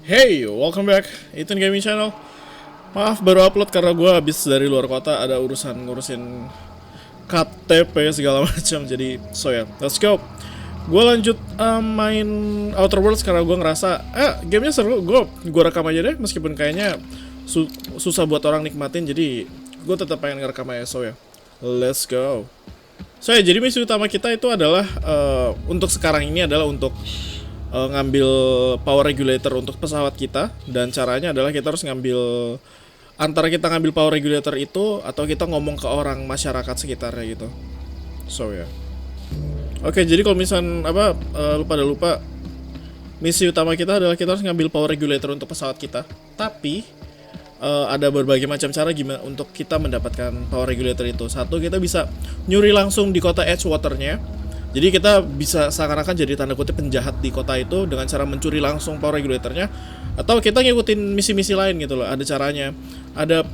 Hey, welcome back, Ethan Gaming Channel. Maaf baru upload karena gue habis dari luar kota, ada urusan ngurusin KTP segala macam. Jadi, let's go. Gue lanjut main Outer Worlds karena gue ngerasa, gamenya seru. Gue rekam aja deh, meskipun kayaknya susah buat orang nikmatin. Jadi, gue tetap pengen ngerekam aja. Let's go. Jadi misi utama kita itu adalah untuk sekarang ini adalah untuk ngambil power regulator untuk pesawat kita, dan caranya adalah kita harus ngambil antara kita ngambil power regulator itu atau kita ngomong ke orang masyarakat sekitarnya gitu. Oke, jadi kalau misalnya lupa misi utama kita adalah kita harus ngambil power regulator untuk pesawat kita. Tapi ada berbagai macam cara gimana untuk kita mendapatkan power regulator itu. Satu, kita bisa nyuri langsung di kota Edgewater-nya. Jadi kita bisa seakan-akan jadi tanda kutip penjahat di kota itu dengan cara mencuri langsung power regulatornya. Atau kita ngikutin misi-misi lain gitu loh, ada caranya. Ada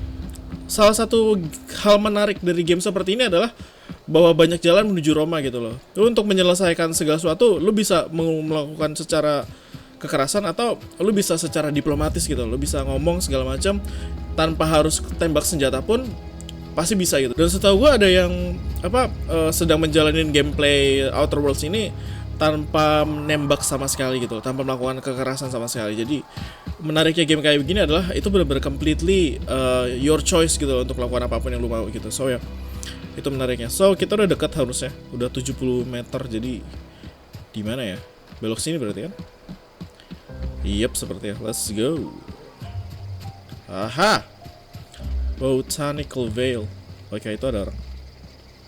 salah satu hal menarik dari game seperti ini adalah bahwa banyak jalan menuju Roma gitu loh. Lu untuk menyelesaikan segala sesuatu, lu bisa melakukan secara kekerasan atau lu bisa secara diplomatis gitu. Lu bisa ngomong segala macam tanpa harus tembak senjata pun pasti bisa gitu. Dan setahu gue ada yang sedang menjalanin gameplay Outer Worlds ini tanpa menembak sama sekali gitu, tanpa melakukan kekerasan sama sekali. Jadi menariknya game kayak begini adalah itu benar-benar completely your choice gitu untuk melakukan apapun yang lu mau gitu. Itu menariknya. Kita udah dekat harusnya, udah 70 meter. Jadi di mana ya? Belok sini berarti kan? Yep, sepertinya. Let's go. Aha. Botanical Vale. Oke, itu ada orang.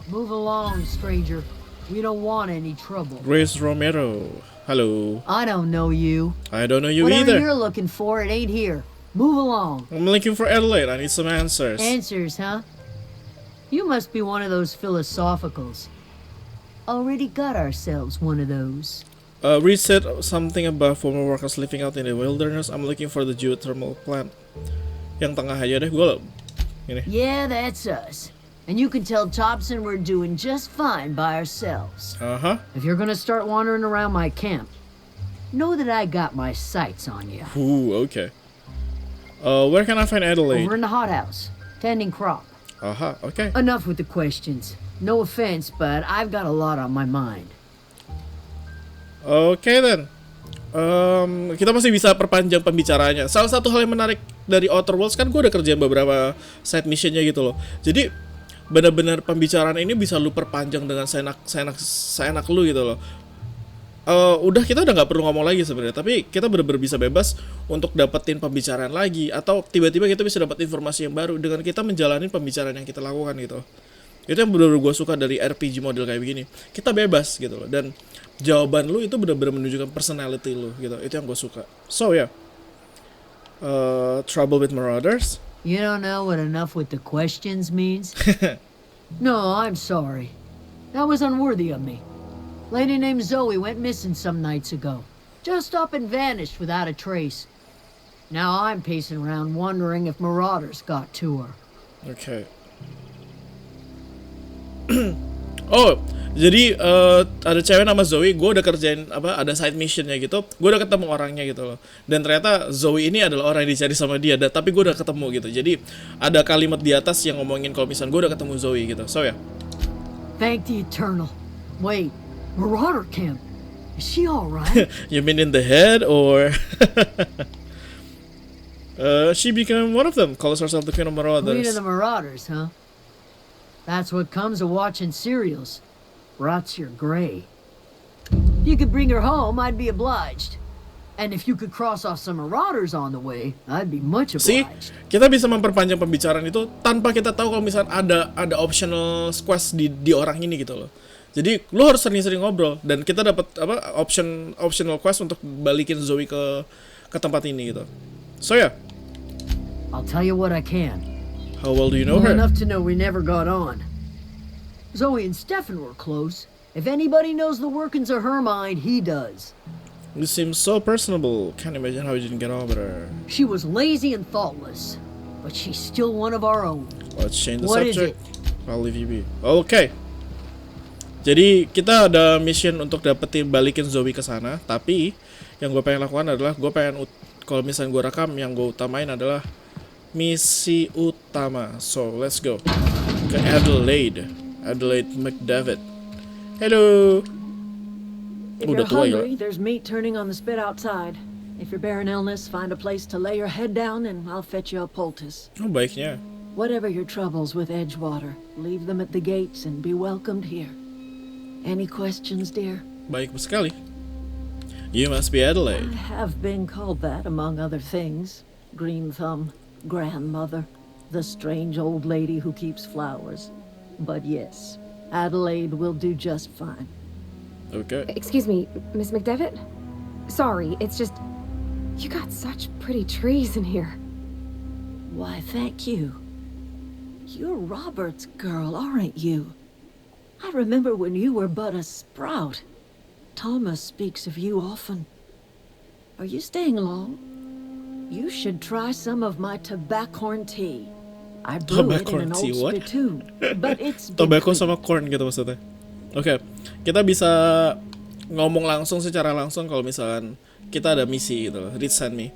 Move along, stranger. We don't want any trouble. Grace Romero. Hello. I don't know you. I don't know you Whatever either. you're looking for, it ain't here. Move along. I'm looking for Adelaide. I need some answers. Answers, huh? You must be one of those philosophicals. Already got ourselves one of those. Reed said something about former workers living out in the wilderness. I'm looking for the geothermal plant. Yang tengah aja deh, gue ini. Yeah, that's us. And you can tell Thompson we're doing just fine by ourselves. If you're gonna start wandering around my camp, know that I got my sights on you. Ooh, okay. Where can I find Adelaide? Over in the hothouse, tending crop. Okay. Enough with the questions. No offense, but I've got a lot on my mind. Okay then. Kita masih bisa perpanjang pembicaraannya. Salah satu hal yang menarik dari Outer Worlds kan gue udah kerjain beberapa side missionnya gitu loh. Jadi benar-benar pembicaraan ini bisa lu perpanjang dengan seenak lu gitu loh. Udah kita udah nggak perlu ngomong lagi sebenarnya, tapi kita benar-benar bisa bebas untuk dapetin pembicaraan lagi, atau tiba-tiba kita bisa dapat informasi yang baru dengan kita menjalani pembicaraan yang kita lakukan gitu. Itu yang benar-benar gue suka dari RPG model kayak begini. Kita bebas gitu loh, dan jawaban lu itu benar-benar menunjukkan personality lu gitu. Itu yang gue suka. Trouble with marauders. You don't know what enough with the questions means? No, I'm sorry. That was unworthy of me. Lady named Zoe went missing some nights ago. Just up and vanished without a trace. Now I'm pacing around wondering if marauders got to her. Okay. Jadi ada cewek nama Zoe, gue udah kerjain ada side missionnya gitu, gue udah ketemu orangnya gitu loh, dan ternyata Zoe ini adalah orang yang dicari sama dia, tapi gue udah ketemu gitu. Jadi ada kalimat di atas yang ngomongin kalau misalnya gue udah ketemu Zoe gitu. Thank the Eternal. Wait, Marauder camp. Is she all right? You mean in the head or? She became one of them. Calls herself the Queen of Marauders. Queen of the Marauders, huh? That's what comes of watching serials. Rots your gray. If you could bring her home, I'd be obliged. And if you could cross off some marauders on the way, I'd be much obliged. Kita bisa memperpanjang pembicaraan itu tanpa kita tahu kalau misalnya ada optional quest di orang ini gitu loh. Jadi lo harus sering-sering ngobrol, dan kita dapat optional quest untuk balikin Zoe ke tempat ini gitu. I'll tell you what I can. How well do you know her? Enough to know we never got on. Zoe and Stefan were close. If anybody knows the workings of her mind, he does. You seem so personable. Can't imagine how you didn't get on with her. She was lazy and thoughtless, but she's still one of our own. Let's change the What subject. is it? I'll leave you be. Okay. Jadi kita ada mission untuk balikin Zoe ke sana, tapi yang gue pengen lakukan adalah gue pengen kalau misalnya gue rekam, yang gue utamain adalah misi utama. So let's go ke Adelaide McDavid. Hello. If Udah you're tua ya. hungry, there's meat turning on the spit outside. If you're bearing illness, find a place to lay your head down and I'll fetch you a poultice. Oh, baiknya. Whatever your troubles with Edgewater, leave them at the gates and be welcomed here. Any questions, dear? Baik sekali. You must be Adelaide. I have been called that, among other things. Green Thumb, grandmother, the strange old lady who keeps flowers. But yes, Adelaide will do just fine. Okay. Excuse me, Miss McDevitt? Sorry, it's just... You got such pretty trees in here. Why, thank you. You're Robert's girl, aren't you? I remember when you were but a sprout. Thomas speaks of you often. Are you staying long? You should try some of my tobaccorn tea. I brew it in Tobaccorn an tea, old what? spittoon, but it's been Tobacco tweaked. sama corn gitu maksudnya. Oke, kita bisa ngomong langsung secara langsung kalau misalkan kita ada misi gitu loh. Reed send me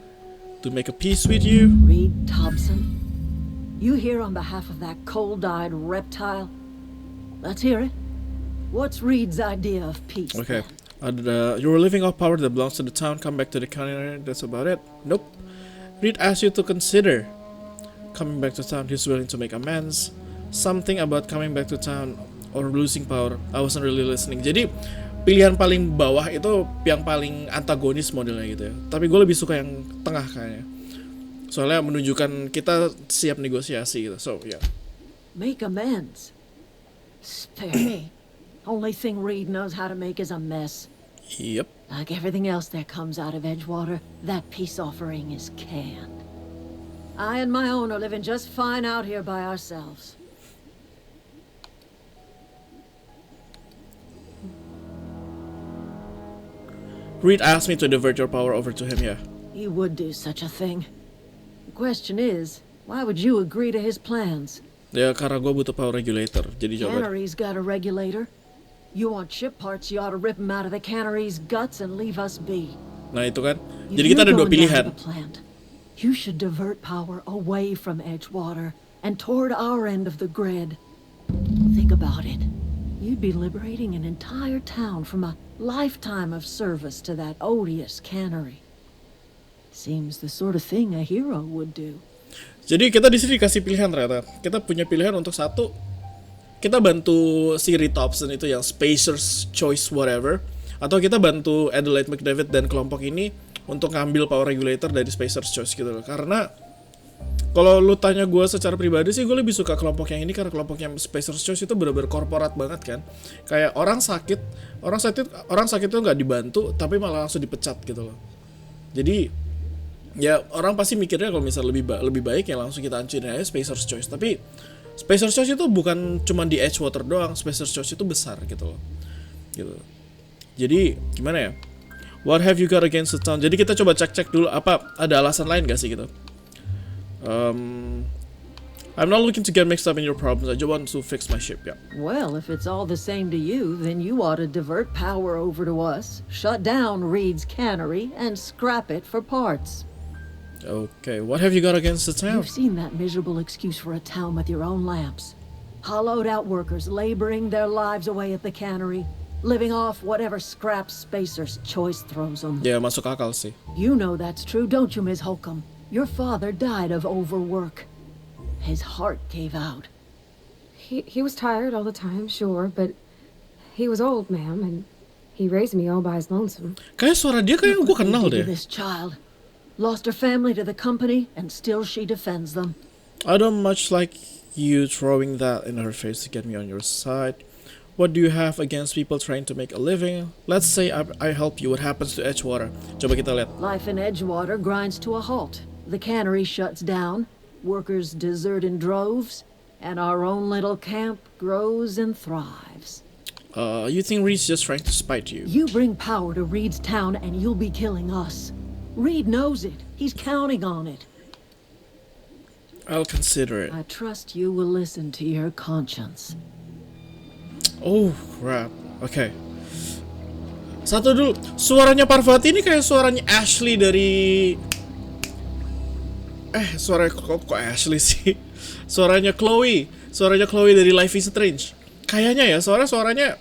to make a peace with you. Reed Thompson, you here on behalf of that cold-eyed reptile? Let's hear it. What's Reed's idea of peace? Okay. then? You're living off power that belongs to the town. Come back to the county. That's about it. Nope. Reed asked you to consider coming back to town. He's willing to make amends. Something about coming back to town or losing power. I wasn't really listening. Jadi pilihan paling bawah itu yang paling antagonis modelnya gitu ya. Tapi gue lebih suka yang tengah kayaknya. Soalnya menunjukkan kita siap negosiasi gitu. So yeah. Make amends. Spare me. Only thing Reed knows how to make is a mess. Yep. Like everything else that comes out of Edgewater, that peace offering is canned. I and my own are living just fine out here by ourselves. Reed asked me to divert your power over to him, yeah. He would do such a thing. The question is, why would you agree to his plans? Ya karena gue butuh power regulator. Jadi coba. Cannery's got a regulator. You want ship parts, you ought to rip him out of the cannery's guts and leave us be. Nah itu kan. If Jadi kita ada you're dua going down to pilihan. the plant, you should divert power away from Edgewater and toward our end of the grid. Think about it. You'd be liberating an entire town from a lifetime of service to that odious cannery. Seems the sort of thing a hero would do. Jadi kita di sini dikasih pilihan ternyata. Kita punya pilihan untuk satu, kita bantu si Reed Thompson itu yang SPACER'S choice whatever, atau kita bantu Adelaide McDavid dan kelompok ini untuk ngambil power regulator dari SPACER'S choice gitu loh. Karena kalau lu tanya gue secara pribadi sih, gue lebih suka kelompok yang ini karena kelompok yang SPACER'S choice itu bener-bener korporat banget kan. Kayak orang sakit itu nggak dibantu tapi malah langsung dipecat gitu loh. Jadi ya orang pasti mikirnya kalau misalnya lebih baik ya langsung kita hancurin aja SPACER'S choice. Tapi SPACER'S choice itu bukan cuma di Edgewater doang. SPACER'S choice itu besar gitu loh. Gitu. Jadi gimana ya? What have you got against the town? Jadi kita coba cek dulu apa ada alasan lain gak sih gitu. I'm not looking to get mixed up in your problems. I just want to fix my ship. Yeah. Well, if it's all the same to you, then you ought to divert power over to us, shut down Reed's cannery, and scrap it for parts. Okay, what have you got against the town? You've seen that miserable excuse for a town with your own lamps. Hollowed out workers laboring their lives away at the cannery, living off whatever scraps SPACER'S choice throws them. Ya masuk akal sih. You know that's true, don't you, Miss Holcomb? Your father died of overwork. His heart gave out. He was tired all the time, sure, but he was old, ma'am, and he raised me all by his lonesome. Kayak suara dia kayak gue kenal Did to deh. this child. Lost her family to the company, and still she defends them. I don't much like you throwing that in her face to get me on your side. What do you have against people trying to make a living? Let's say I help you. What happens to Edgewater? Coba kita lihat. Life in Edgewater grinds to a halt. The cannery shuts down, workers desert in droves, and our own little camp grows and thrives. You think Reed's just trying to spite you? You bring power to Reed's town and you'll be killing us. Reed knows it. He's counting on it. I'll consider it. I trust you will listen to your conscience. Oh crap. Okay. Satu dulu, suaranya Parvati ini kayak suaranya Ashley dari suara kok Ashley sih? Suaranya Chloe dari Life is Strange. Kayaknya ya, suaranya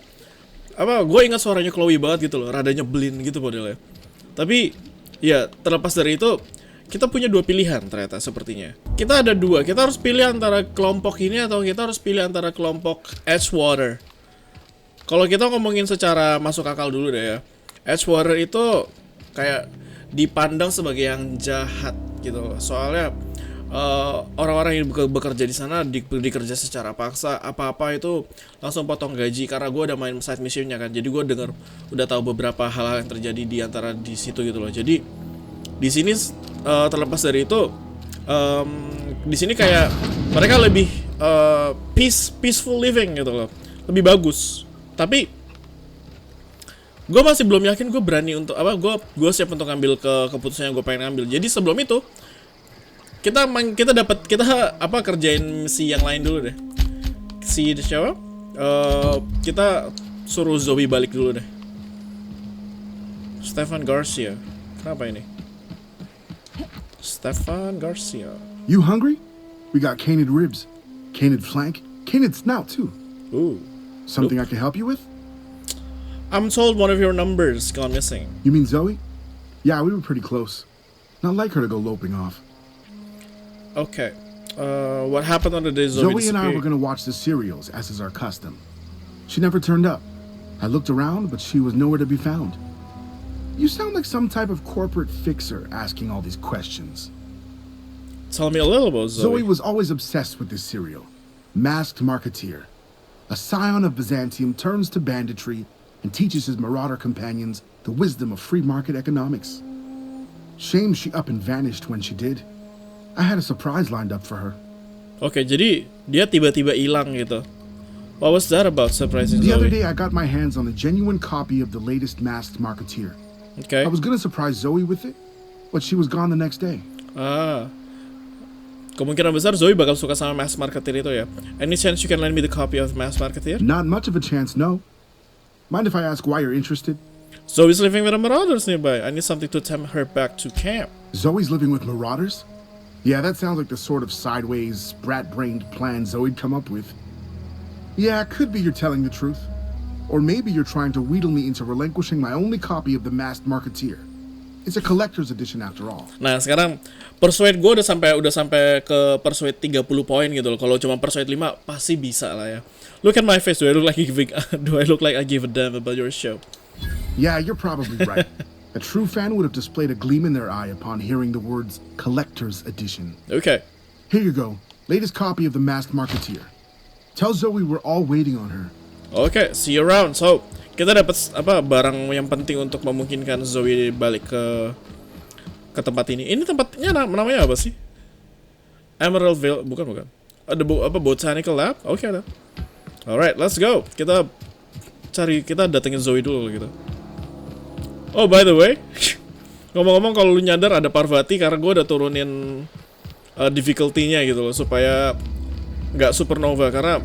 apa? Gue ingat suaranya Chloe banget gitu loh, rada nyebelin gitu modelnya. Tapi ya terlepas dari itu, kita punya dua pilihan ternyata sepertinya. Kita ada dua, kita harus pilih antara kelompok ini atau kita harus pilih antara kelompok Edgewater. Kalau kita ngomongin secara masuk akal dulu deh ya, Edgewater itu kayak dipandang sebagai yang jahat gitu loh. Soalnya orang-orang yang bekerja di sana dikerja secara paksa, apa-apa itu langsung potong gaji karena gue udah main side missionnya kan. Jadi gue udah tahu beberapa hal-hal yang terjadi di antara di situ gitu loh. Jadi di sini terlepas dari itu, di sini kayak mereka lebih peaceful living gitu loh, lebih bagus. Tapi gue masih belum yakin gue berani untuk gue siap untuk ngambil keputusan yang gue pengen ambil. Jadi sebelum itu kita kerjain misi yang lain dulu deh. Si siapa? Kita suruh Zoe balik dulu deh. Stefan Garcia. Kenapa ini? Stefan Garcia. You hungry? We got canid ribs, canid flank, canid snout too. Ooh. Something I can help you with? I'm told one of your numbers gone missing. You mean Zoe? Yeah, we were pretty close. Not like her to go loping off. Okay. What happened on the day Zoe Zoe and I disappeared? were gonna watch the serials, as is our custom. She never turned up. I looked around, but she was nowhere to be found. You sound like some type of corporate fixer asking all these questions. Tell me a little about Zoe. Zoe was always obsessed with this serial. Masked Marketeer. A scion of Byzantium turns to banditry and teaches his marauder companions the wisdom of free market economics. Shame she up and vanished when she did. I had a surprise lined up for her. Okay, jadi dia tiba-tiba hilang gitu. What was that about, surprising The Zoe? other day I got my hands on a genuine copy of the latest Masked Marketeer. Okay. I was gonna surprise Zoe with it, but she was gone the next day. Kemungkinan besar Zoe bakal suka sama Mass Marketeer itu ya. Any chance you can lend me the copy of Mass Marketeer? Not much of a chance, no. Mind if I ask why you're interested? Zoe's living with the Marauders nearby. I need something to tempt her back to camp. Zoe's living with marauders? Yeah, that sounds like the sort of sideways, brat-brained plan Zoe'd come up with. Yeah, it could be you're telling the truth. Or maybe you're trying to wheedle me into relinquishing my only copy of the Masked Marketeer. It's a collector's edition after all. Nah, sekarang persuade gue udah sampai ke persuade 30 poin gitu loh. Kalau cuma persuade 5 pasti bisa lah ya. Look at my face. Do I look like I give a damn about your show? Yeah, you're probably right. A true fan would have displayed a gleam in their eye upon hearing the words collector's edition. Okay. Here you go. Latest copy of the Masked Marketeer. Tell Zoe we're all waiting on her. Oke, see you around. So, kita dapat barang yang penting untuk memungkinkan Zoe balik ke tempat ini. Ini tempatnya namanya apa sih? Emerald Vale, bukan. Ada botanical lab? Oke, ada. Alright, let's go. Kita datengin Zoe dulu gitu. Oh, by the way, ngomong-ngomong kalau lu nyadar ada Parvati karena gue udah turunin difficulty-nya gitu loh supaya nggak supernova karena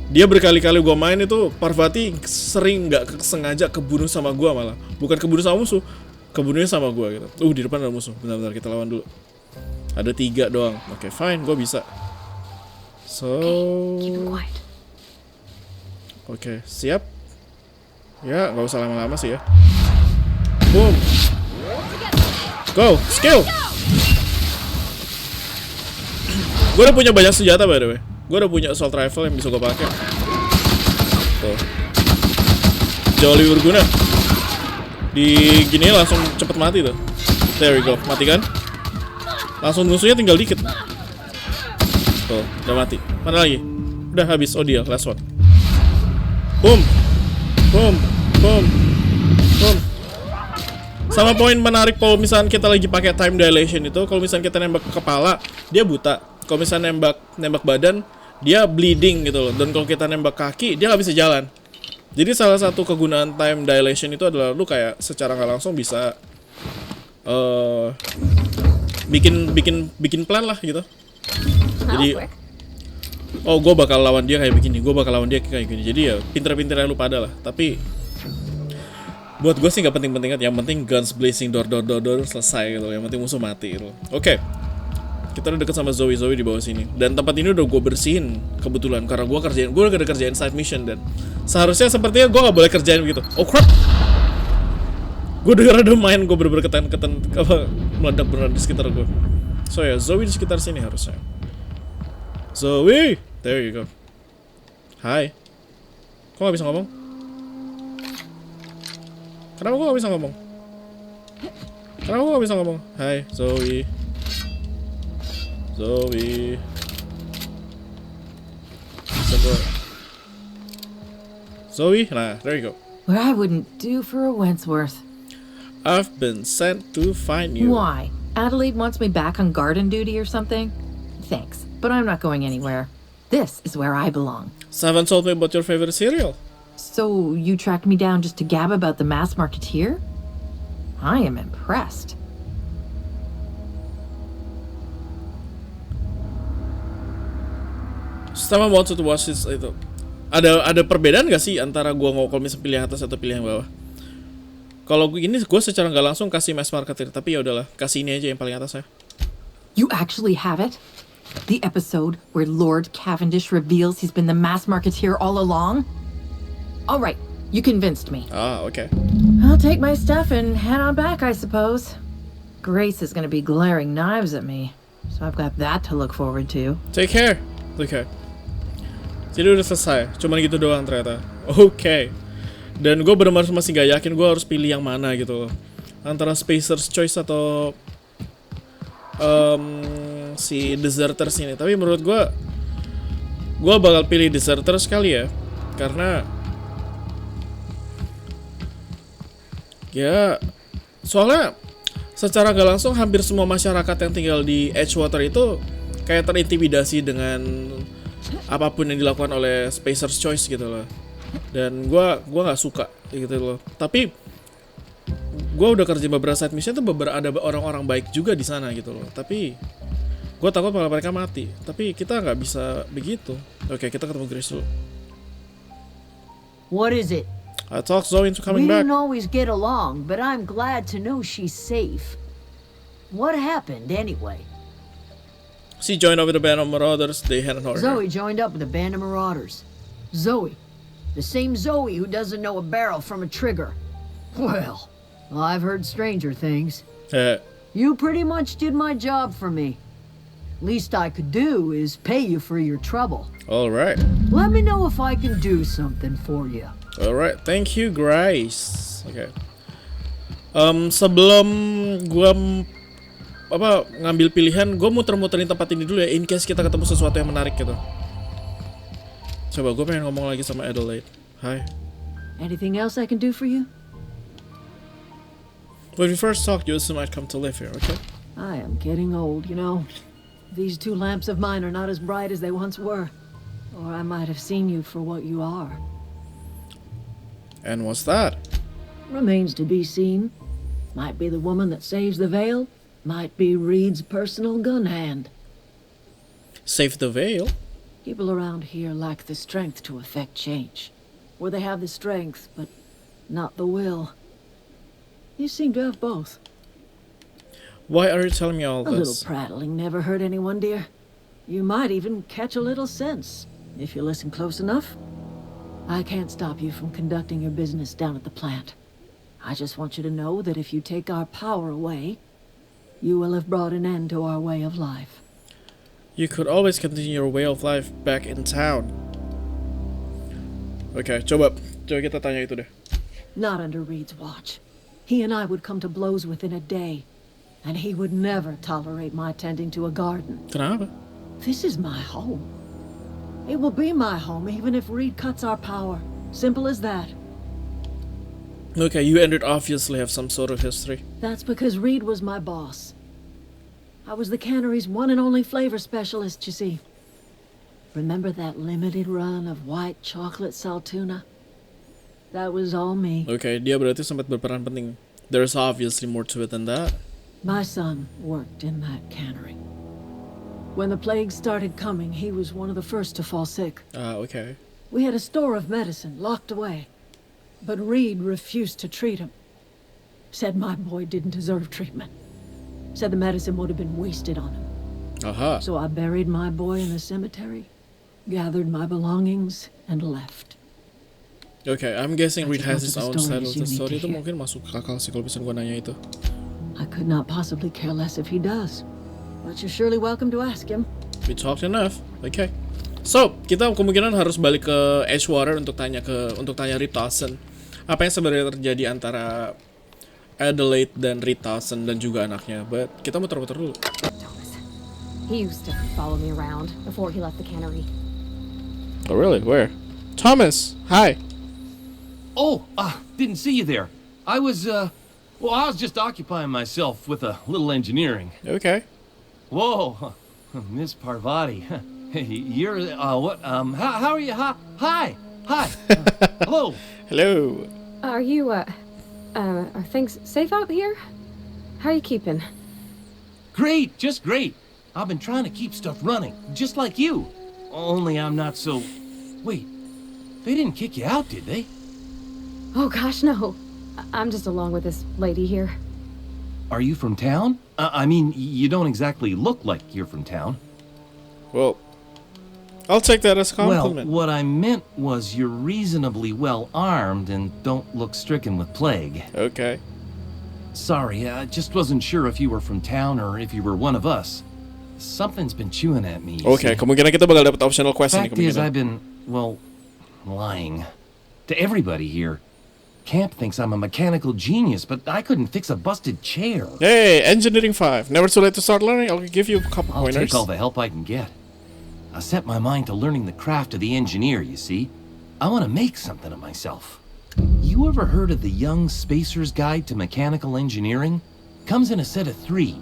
dia berkali-kali gue main itu Parvati sering nggak sengaja kebunuh sama gue malah. Bukan kebunuh sama musuh, kebunuhnya sama gue gitu. Di depan ada musuh. Bentar kita lawan dulu. Ada 3 doang. Oke, fine, gue bisa. So, oke, siap. Ya, nggak usah lama-lama sih ya. Boom. Go, skill. Gue udah punya banyak senjata by the way. Gue udah punya assault rifle yang bisa gue pakai. Tuh. Jauh lebih berguna. Di gini langsung cepet mati tuh. There we go, mati kan? Langsung musuhnya tinggal dikit. Tuh, udah mati. Mana lagi? Udah habis. Oh dia, last one. Boom. Boom. Boom. Boom. Sama poin menarik kalau misalnya kita lagi pakai time dilation itu, kalau misalnya kita nembak ke kepala, dia buta. Kalau misalnya nembak badan, dia bleeding gitu loh. Dan kalau kita nembak kaki, dia nggak bisa jalan. Jadi salah satu kegunaan time dilation itu adalah lu kayak secara nggak langsung bisa bikin plan lah gitu. Jadi gue bakal lawan dia kayak begini, gue bakal lawan dia kayak gini. Jadi ya pinter-pinternya lu pada lah. Tapi buat gue sih nggak penting-penting banget. Yang penting guns blazing, door selesai gitu. Yang penting musuh mati gitu. Oke. Kita udah deket sama Zoe di bawah sini. Dan tempat ini udah gue bersihin kebetulan karena gue udah kerjain side mission dan seharusnya sepertinya gue nggak boleh kerjain begitu. Oh crap! Gue denger ada main, gue bener-bener keten apa meledak beneran di sekitar gue. So ya, Zoe di sekitar sini harusnya. Zoe, there you go. Hai. Kok gak bisa ngomong? Kenapa gue gak bisa ngomong? Hai, Zoe. Zoe, nah, there you go. What I wouldn't do for a Wentworth. I've been sent to find you. Why? Adelaide wants me back on garden duty or something? Thanks, but I'm not going anywhere. This is where I belong. So haven't told me about your favorite cereal. So you tracked me down just to gab about the mass marketeer? I am impressed. Sama wanted to watch this itu. Ada perbedaan gak sih antara gua ngokol misalnya pilih atas atau pilih yang bawah? Kalau ini gue secara nggak langsung kasih mass marketer, tapi ya udahlah, kasih ini aja yang paling atas ya. You actually have it? The episode where Lord Cavendish reveals he's been the mass marketeer all along? All right, you convinced me. Ah, okay. I'll take my stuff and head on back, I suppose. Grace is gonna be glaring knives at me, so I've got that to look forward to. Take care. Okay. Jadi udah selesai, cuman gitu doang ternyata. Oke. Dan gue benar-benar masih gak yakin gue harus pilih yang mana gitu loh. Antara SPACER'S choice atau si deserters ini. Tapi menurut gue bakal pilih deserters kali ya. Karena ya soalnya secara gak langsung hampir semua masyarakat yang tinggal di Edgewater itu kayak terintimidasi dengan apapun yang dilakukan oleh SPACER'S choice gitu loh. Dan gua nggak suka gitu loh. Tapi gua udah kerja beberapa side mission tuh ada orang-orang baik juga di sana gitu loh. Tapi gua takut malah mereka mati. Tapi kita nggak bisa begitu. Oke, kita ketemu Grace dulu. What is it? I talked Zoe into coming We back. didn't always get along, but I'm glad to know she's safe. What happened anyway? She joined up with the band of marauders. They had an order. Zoe joined up with a band of marauders. Zoe. The same Zoe who doesn't know a barrel from a trigger. Well, I've heard stranger things. You pretty much did my job for me. Least I could do is pay you for your trouble. All right. Let me know if I can do something for you. All right. Thank you, Grace. Okay. Sebelum gua ngambil pilihan, gue muter-muterin tempat ini dulu ya, in case kita ketemu sesuatu yang menarik gitu. Coba gue pengen ngomong lagi sama Adelaide. Hi. Anything else I can do for you? When we first talked, you assumed I'd come to live here, okay? I am getting old, you know. These two lamps of mine are not as bright as they once were. Or I might have seen you for what you are. And what's that? Remains to be seen. Might be the woman that saves the veil. Might be Reed's personal gun hand. Save the veil? People around here lack the strength to effect change. Or they have the strength, but not the will. You seem to have both. Why are you telling me all A little this? prattling never hurt anyone, dear. You might even catch a little sense, if you listen close enough. I can't stop you from conducting your business down at the plant. I just want you to know that if you take our power away, you will have brought an end to our way of life. You could always continue your way of life back in town. Okay, coba kita tanya itu deh. Not under Reed's watch. He and I would come to blows within a day, and he would never tolerate my tending to a garden. Kenapa? This is my home. It will be my home even if Reed cuts our power. Simple as that. Okay, you and it obviously have some sort of history. That's because Reed was my boss. I was the cannery's one and only flavor specialist, you see. Remember that limited run of white chocolate saltuna? That was all me. Okay, dia berarti sempat berperan penting. There's obviously more to it than that. My son worked in that cannery. When the plague started coming, he was one of the first to fall sick. Okay. We had a store of medicine locked away, but Reed refused to treat him. Said my boy didn't deserve treatment. Said the medicine would have been wasted on him. Aha. So I buried my boy in the cemetery, gathered my belongings, and left. Okay, I'm guessing Reed has Most his of the own side of stories the you need story. to Itu hear. mungkin masuk akal sih kalau bisa gua nanya itu. I could not possibly care less if he does, but you're surely welcome to ask him. We talked enough. Okay. So, kita kemungkinan harus balik ke Edgewater untuk tanya Reed Dawson. Apa yang sebenarnya terjadi antara Adelaide dan Reed Dawson dan juga anaknya. But kita muter-muter dulu. Thomas. He used to follow me around before he left the cannery. Oh really? Where? Thomas. Hi. Oh, didn't see you there. I was just occupying myself with a little engineering. Okay. Whoa, Miss Parvati. You're, what, how are you? Hi. Hello. Hello. Are you, are things safe out here? How are you keeping? Great, just great. I've been trying to keep stuff running, just like you. Only I'm not so... Wait, they didn't kick you out, did they? Oh gosh, no. I'm just along with this lady here. Are you from town? I mean, you don't exactly look like you're from town. Well, I'll take that as a Well, compliment. what I meant was you're reasonably well armed and don't look stricken with plague. Okay. Sorry, I just wasn't sure if you were from town or if you were one of us. Something's been chewing at me. you Okay, see. kemungkinan kita bakal dapat optional quest nih Fact is, kemungkinan. I've been, well, lying to everybody here. Camp thinks I'm a mechanical genius, but I couldn't fix a busted chair. Hey, Engineering 5. Never too late to start learning. I'll give you a couple I'll pointers. take all the help I can get. I set my mind to learning the craft of the engineer, you see. I want to make something of myself. You ever heard of the Young Spacer's Guide to Mechanical Engineering? Comes in a set of 3.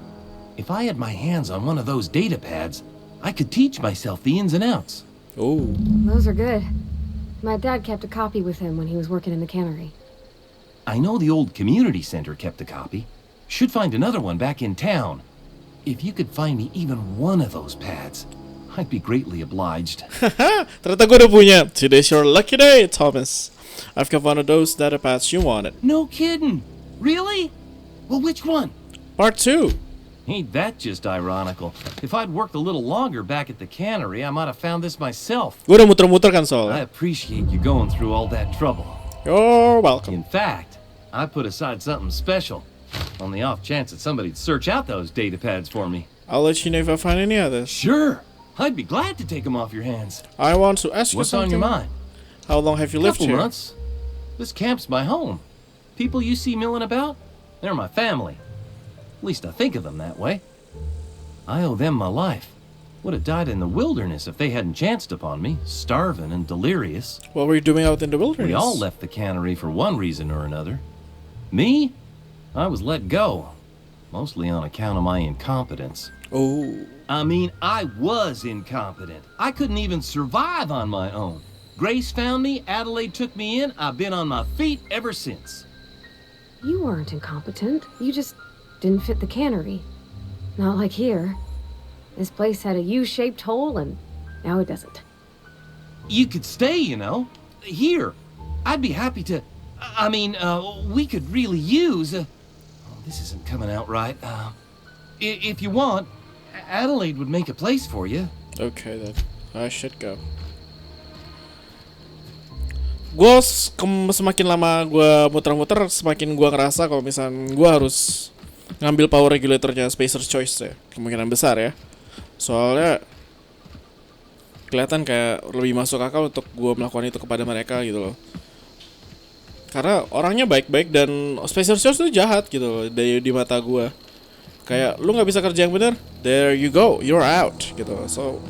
If I had my hands on one of those data pads, I could teach myself the ins and outs. Oh. Those are good. My dad kept a copy with him when he was working in the cannery. I know the old community center kept a copy. Should find another one back in town. If you could find me even one of those pads, I'd be greatly obliged. Haha, ternyata gue udah punya. Today's your lucky day, Thomas. I've got one of those data pads you wanted. No kidding. Really? Well, which one? Part 2. Ain't that just ironical? If I'd worked a little longer back at the cannery, I might have found this myself. Gue udah muter-muter kan I soalnya. appreciate you going through all that trouble. You're welcome. In fact, I put aside something special on the off chance that somebody'd search out those data pads for me. I'll let you know if I find any others. Sure. I'd be glad to take them off your hands. I want to ask you What's on something. your mind? How long have you lived Couple here? months. This camp's my home. People you see milling about, they're my family. At least I think of them that way. I owe them my life. Would have died in the wilderness if they hadn't chanced upon me, starving and delirious. What were you doing out in the wilderness? We all left the cannery for one reason or another. Me? I was let go, mostly on account of my incompetence. Oh. I mean, I was incompetent. I couldn't even survive on my own. Grace found me, Adelaide took me in, I've been on my feet ever since. You weren't incompetent. You just didn't fit the cannery. Not like here. This place had a U-shaped hole, and now it doesn't. You could stay, you know. Here. I'd be happy to... I mean, we could really use... oh, this isn't coming out right. If you want, Adelaide would make a place for you. Okay then. I should go. Gue semakin lama gue muter-muter, semakin gue ngerasa kalau misalnya gue harus ngambil power regulatornya SPACER'S Choice ya, kemungkinan besar ya. Soalnya kelihatan kayak lebih masuk akal untuk gue melakukan itu kepada mereka gitu loh. Karena orangnya baik-baik dan SPACER'S Choice itu jahat gitu loh di mata gue. Kayak lu nggak bisa kerja yang benar, there you go, you're out gitu. So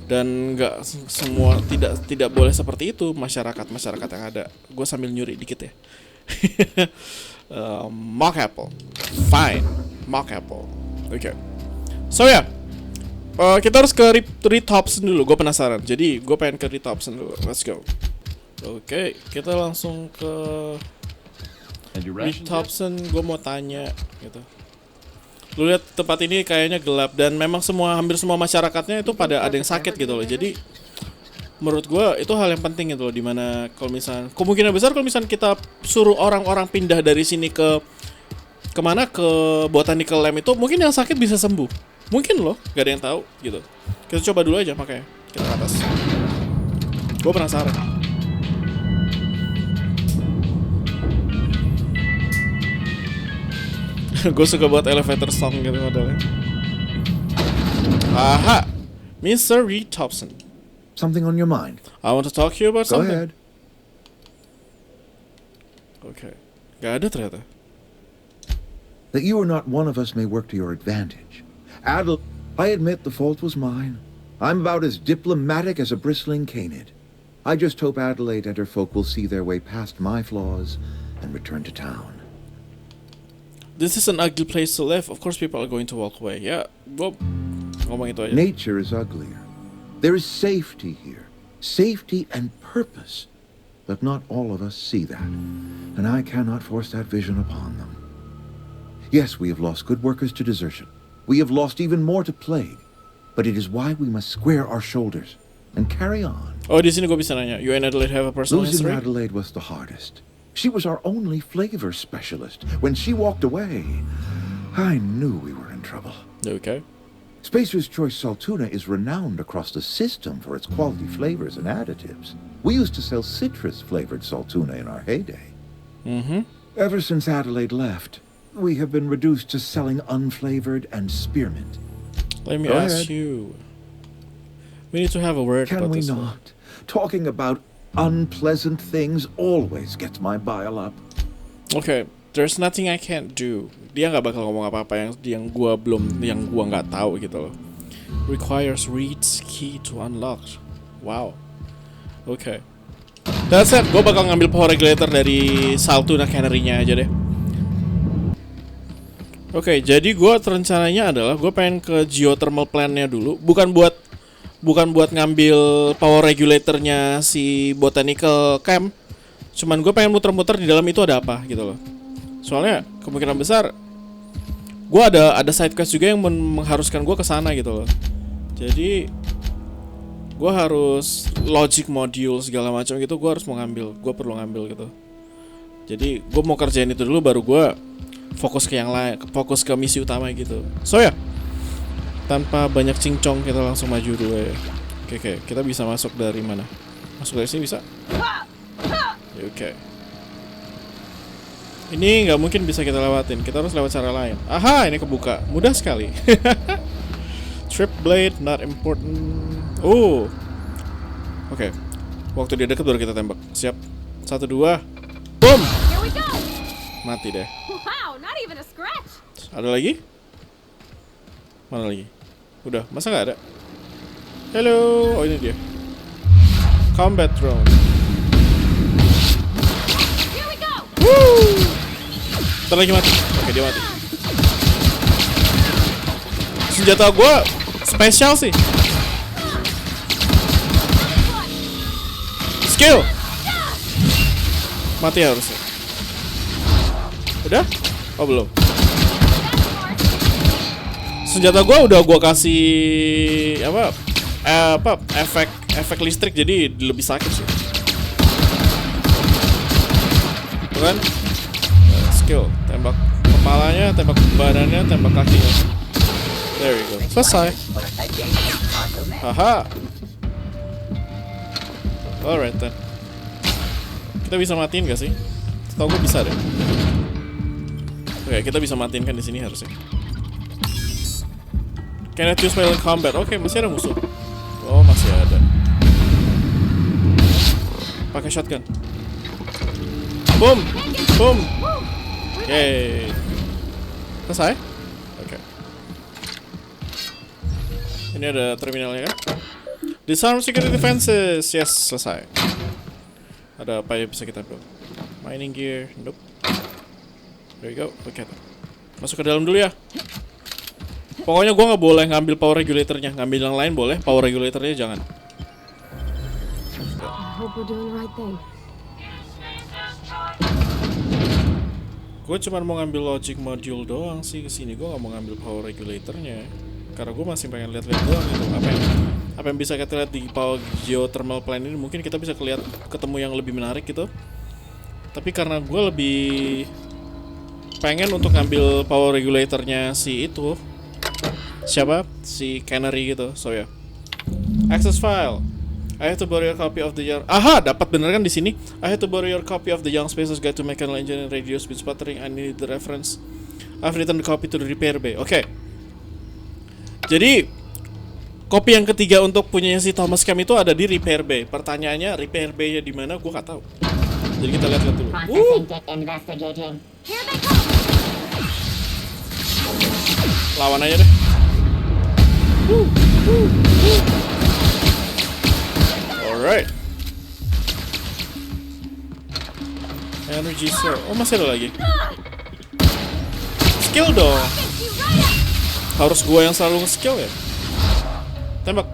dan nggak semua tidak boleh seperti itu masyarakat yang ada. Gue sambil nyuri dikit ya. Mock apple, fine, mock apple. Oke. So ya, kita harus ke Reed Dawson dulu. Gue penasaran. Jadi gue pengen ke Reed Dawson dulu. Let's go. Oke, kita langsung ke And your Reed rations? Dawson. Gue mau tanya gitu. Lu lihat tempat ini kayaknya gelap dan memang hampir semua masyarakatnya itu pada ada yang sakit gitu loh. Jadi menurut gue itu hal yang penting gitu loh, dimana kalau misalnya kemungkinan besar kalau misalnya kita suruh orang-orang pindah dari sini ke kemana ke botanical lab itu, mungkin yang sakit bisa sembuh. Mungkin loh, gak ada yang tahu gitu. Kita coba dulu aja makanya. Kita ke atas. Gue penasaran. Gue suka buat elevator song gitu modelnya. Aha, Mr. Reed Thompson. Something on your mind? I want to talk to you about Go something. ahead. Okay, gak ada ternyata. That you are not one of us may work to your advantage. Adel, I admit the fault was mine. I'm about as diplomatic as a bristling canid. I just hope Adelaide and her folk will see their way past my flaws and return to town. This is an ugly place to live. Of course people are going to walk away. Ya, gue ngomong itu aja. Nature is uglier. There is safety here. Safety and purpose. But not all of us see that. And I cannot force that vision upon them. Yes, we have lost good workers to desertion. We have lost even more to plague. But it is why we must square our shoulders and carry on. Oh, di sini gue bisa nanya. You and Adelaide have a personal Losing history? Adelaide was the hardest. She was our only flavor specialist. When she walked away, I knew we were in trouble. Okay. Spacer's Choice Saltuna is renowned across the system for its quality flavors and additives. We used to sell citrus-flavored Saltuna in our heyday. Mm-hmm. Ever since Adelaide left, we have been reduced to selling unflavored and spearmint. Let me Go ask ahead. you. We need to have a word Can about we this one. not? Talking about unpleasant things always gets my bile up. Okay, there's nothing I can't do. Dia nggak bakal ngomong apa-apa yang gua nggak tahu gitu loh. Requires Reed's key to unlock. Wow. Okay. That's it. Gue bakal ngambil power regulator dari Saltuna Cannery-nya aja deh. Oke, jadi gue rencananya adalah gue pengen ke geothermal plant-nya dulu, bukan buat ngambil power regulatornya si botanical camp. Cuman gue pengen muter-muter di dalam itu ada apa gitu loh. Soalnya kemungkinan besar gue ada side quest juga yang mengharuskan gue ke sana gitu loh. Jadi gue harus logic module segala macam gitu, gue perlu ngambil gitu. Jadi gue mau kerjain itu dulu baru gue fokus ke yang lain, fokus ke misi utama gitu. So ya, tanpa banyak cincong kita langsung maju dulu ya. Oke, kita bisa masuk dari mana? Masuk dari sini bisa? Oke. Ini nggak mungkin bisa kita lewatin, kita harus lewat cara lain. Aha, ini kebuka, mudah sekali. Trip blade not important. Oh, oke. Waktu dia deket baru kita tembak. Siap. 1, 2, boom. Here we go! Mati deh. Wow, not even a scratch! Ada lagi? Mana lagi? Udah, masa nggak ada? Hello, oh ini dia. Combat drone. Here we go! Woo! Ntar lagi mati. Oke, dia mati. Senjata gue spesial sih. Skill. Mati harusnya. Udah? Oh belum. Senjata gue udah gue kasih efek listrik jadi lebih sakit sih. Tuh kan? Skill, tembak kepalanya, tembak badannya, tembak kakinya. There you go. Selesai. Haha. Alright then. Kita bisa matiin gak sih? Setahu gue bisa deh. Oke, kita bisa matiin kan di sini harusnya. Cannot use melee combat. Oke, masih ada musuh. Oh, masih ada. Pakai shotgun. Boom, boom. Yeay. Selesai? Oke. Ini ada terminalnya kan? Disarm security defenses. Yes, selesai. Ada apa yang bisa kita build? Mining gear. Nope. There you go. Oke. Masuk ke dalam dulu ya. Pokoknya gue nggak boleh ngambil power regulatornya. Ngambil yang lain boleh, power regulatornya jangan. I hope we're doing the right thing. Gue cuma mau ngambil logic module doang sih kesini. Gue nggak mau ngambil power regulatornya. Karena gue masih pengen lihat-lihat doang gitu. Apa yang bisa kita lihat di power geothermal plant ini. Mungkin kita bisa ketemu yang lebih menarik gitu. Tapi karena gue lebih pengen untuk ngambil power regulatornya si itu. Siapa? Si Canary gitu. So ya. Access file. I have to borrow your copy of the young. Aha, dapat bener kan di sini. I have to borrow your copy of the Young Spacer's Guide to Mechanical Engineering Radio Speed Sputtering. I need the reference. I've written the copy to the repair bay. Oke. Jadi kopi yang ketiga untuk punyanya si Thomas Cam itu ada di repair bay. Pertanyaannya repair bay-nya di mana? Gua nggak tahu. Jadi kita lihat dulu. Lawan aja deh. Alright. Energy cell. Oh, masih ada lagi. Skill dong. Harus gua yang selalu nge-skill ya. Tembak.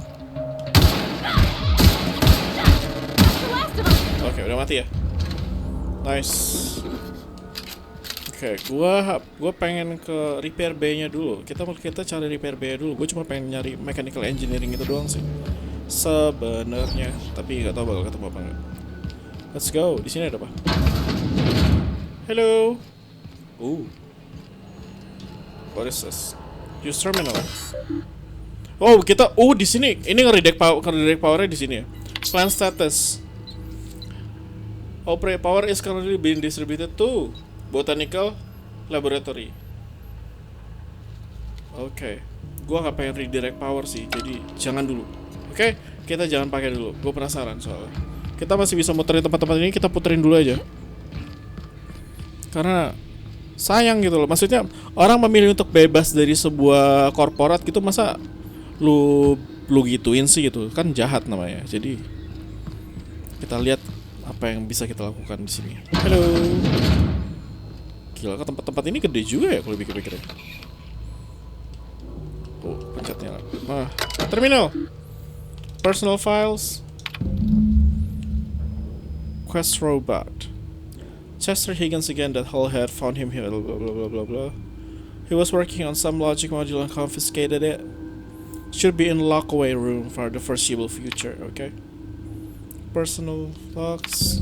Oke, udah mati ya. Nice. Oke, gua pengen ke repair bay-nya dulu. Kita cari repair bay dulu. Gue cuma pengen nyari mechanical engineering itu doang sih. Sebenarnya, tapi nggak tahu bakal ketemu apa enggak. Let's go. Di sini ada apa? Hello. What is this? Use terminal. Oh, kita di sini. Ini ngeredirect powernya di sini ya. Plant status. Operate power is currently being distributed to Botanical Laboratory. Oke. Gua nggak pengen redirect power sih, jadi jangan dulu. Oke, kita jangan pakai dulu. Gue penasaran soalnya. Kita masih bisa muterin tempat-tempat ini, kita puterin dulu aja. Karena sayang gitu loh. Maksudnya orang memilih untuk bebas dari sebuah korporat gitu, masa lu gituin sih gitu. Kan jahat namanya. Jadi kita lihat apa yang bisa kita lakukan di sini. Halo. Gila, ke tempat-tempat ini gede juga ya kalau pikir-pikir. Pencetnya. Terminal. Personal files. Quest robot. Chester Higgins again, that Hull had found him here, blah blah blah blah blah. He was working on some logic module and confiscated it. Should be in lockaway room for the foreseeable future, okay? Personal logs.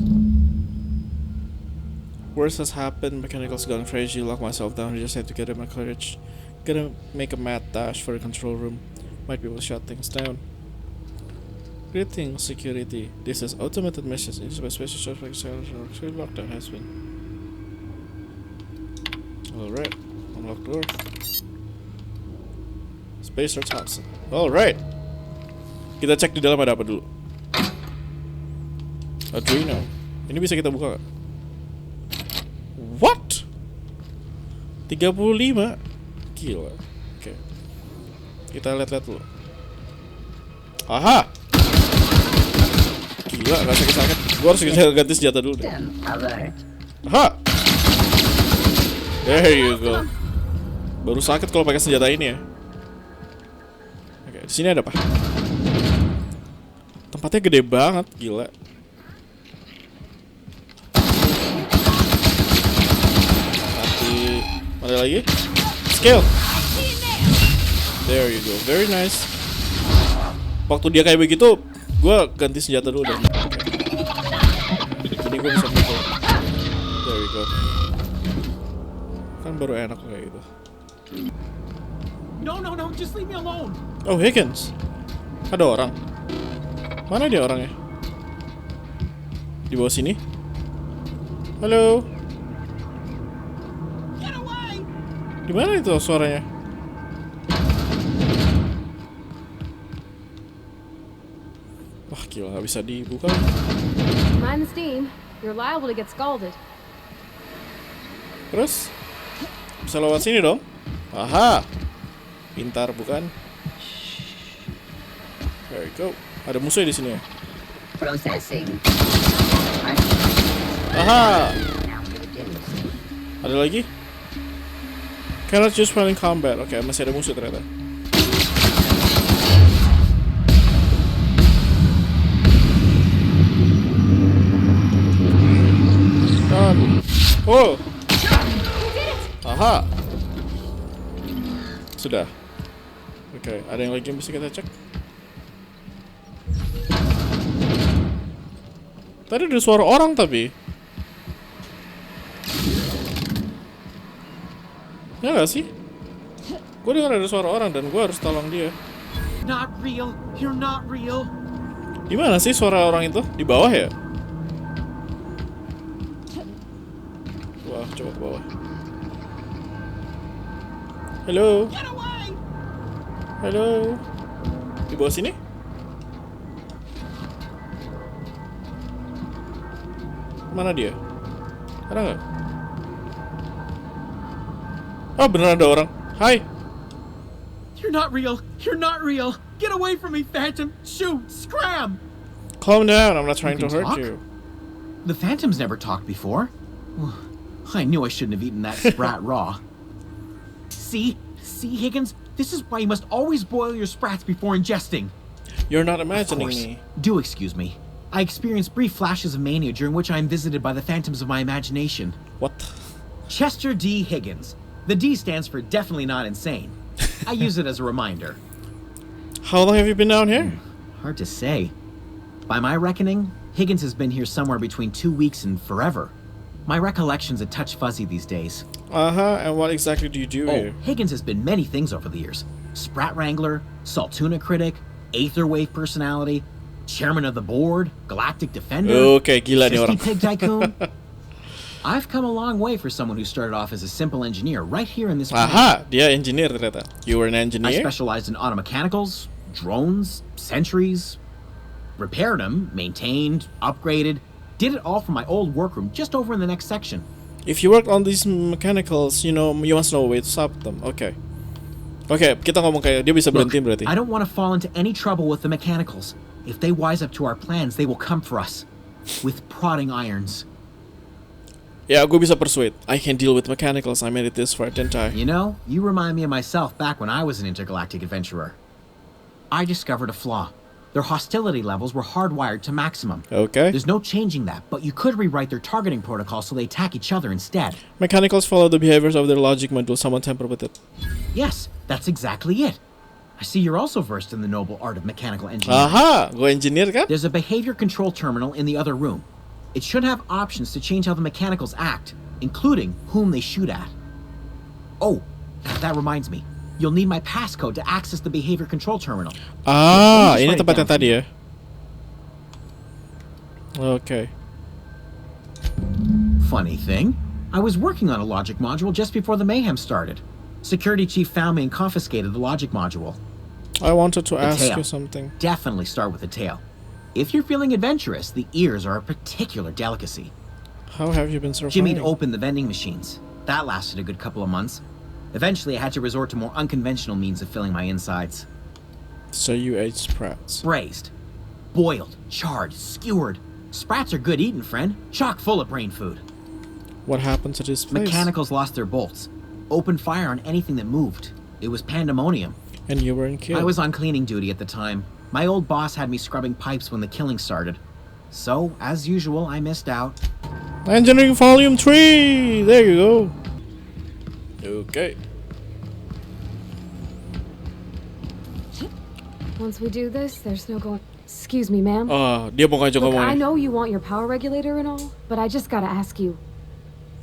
Worse has happened, mechanical's gone crazy, lock myself down, I just had to get my courage. Gonna make a mad dash for the control room. Might be able to shut things down. Greetings, security. This is automated message. Special lockdown has been. Alright, unlock door. Spacer Thompson. Alright. Kita cek di dalam ada apa dulu. Adreno. Ini bisa kita buka gak? What? 35? Gila. Oke. Kita lihat-lihat dulu. Aha! Gila, gak sakit-sakit. Gue harus ganti senjata dulu deh. Aha! There you go. Baru sakit kalau pakai senjata ini ya. Oke, di sini ada apa? Tempatnya gede banget, gila. Mati. Ada lagi? Skill. There you go, very nice. Waktu dia kayak begitu, gue ganti senjata dulu deh. Jadi gue bisa pukul. There we go. Kan baru enak kayak gitu. No, just leave me alone. Oh, Higgins. Ada orang. Mana dia orangnya? Di bawah sini. Halo. Get away! Di mana itu suaranya? Wah, gila, nggak bisa dibuka. Mind the steam. You're liable to get scalded. Terus bisa lewat sini dong. Aha. Pintar bukan? There you go. Ada musuh di sini ya. Processing. Aha. Ada lagi? Cannot use while in combat. Oke, masih ada musuh ternyata. Oh. Aha. Sudah. Oke, ada yang lagi yang bisa kita cek? Tadi ada suara orang tapi. Ya nggak sih? Gue dengar ada suara orang dan gue harus tolong dia. Not real. You're not real. Di mana sih suara orang itu? Di bawah ya? Wah, coba ke bawah. Halo. Get away! Halo. Di bawah sini? Mana dia? Ada nggak? Oh, beneran ada orang. Hai. You're not real. You're not real. Get away from me, Phantom. Shoot. Scram. Calm down. I'm not trying to You can hurt talk? you. The Phantom's never talked before. I knew I shouldn't have eaten that sprat raw. See? See, Higgins? This is why you must always boil your sprats before ingesting. You're not Of imagining course. me. Do excuse me. I experience brief flashes of mania during which I am visited by the phantoms of my imagination. What? Chester D. Higgins. The D stands for definitely not insane. I use it as a reminder. How long have you been down here? Hard to say. By my reckoning, Higgins has been here somewhere between 2 weeks and forever. My recollection's a touch fuzzy these days. And what exactly do you do here? Higgins has been many things over the years. Sprat Wrangler, Saltuna Critic, Aetherwave Personality, Chairman of the Board, Galactic Defender, Okay, gila nih Sissy orang. Pig Tycoon. I've come a long way for someone who started off as a simple engineer right here in this planet. Aha, dia engineer ternyata. You were an I engineer? specialized in automechanicals, drones, sentries, repaired them, maintained, upgraded, did it all from my old workroom just over in the next section. If you worked on these mechanicals, you must know a way to stop them. Okay. Oke, kita ngomong kayak dia bisa Look, berhenti berarti. I don't want to fall into any trouble with the mechanicals. If they wise up to our plans, they will come for us. With prodding irons. Ya, gue bisa persuade. I can deal with mechanicals. I made it this far, didn't I? You know, you remind me of myself back when I was an intergalactic adventurer. I discovered a flaw. Their hostility levels were hardwired to maximum. Okay. There's no changing that, but you could rewrite their targeting protocol so they attack each other instead. Mechanicals follow the behaviors of their logic module. Someone tamper with it. Yes, that's exactly it. I see you're also versed in the noble art of mechanical engineering. Aha, gue engineer kan? There's a behavior control terminal in the other room. It should have options to change how the mechanicals act, including whom they shoot at. Oh, that reminds me. You'll need my passcode to access the behavior control terminal. Ah, Let me ini just write it tempat yang down tadi for ya. Okay. Funny thing, I was working on a logic module just before the mayhem started. Security chief found me and confiscated the logic module. I wanted to The ask tail. you something. Definitely start with the tail. If you're feeling adventurous, the ears are a particular delicacy. How have you been surviving? Jimmy'd opened the vending machines. That lasted a good couple of months. Eventually, I had to resort to more unconventional means of filling my insides. So you ate sprats. Braised, boiled, charred, skewered. Sprats are good eating, friend. Chock full of brain food. What happened to this place? Mechanicals lost their bolts. Opened fire on anything that moved. It was pandemonium. And you weren't killed. I was on cleaning duty at the time. My old boss had me scrubbing pipes when the killing started. So, as usual, I missed out. Engineering Volume 3! There you go. Okay. Once we do this, there's no going. Excuse me, ma'am. Dia mau ngajak Look, ngomong I nih. know you want your power regulator and all, but I just gotta ask you.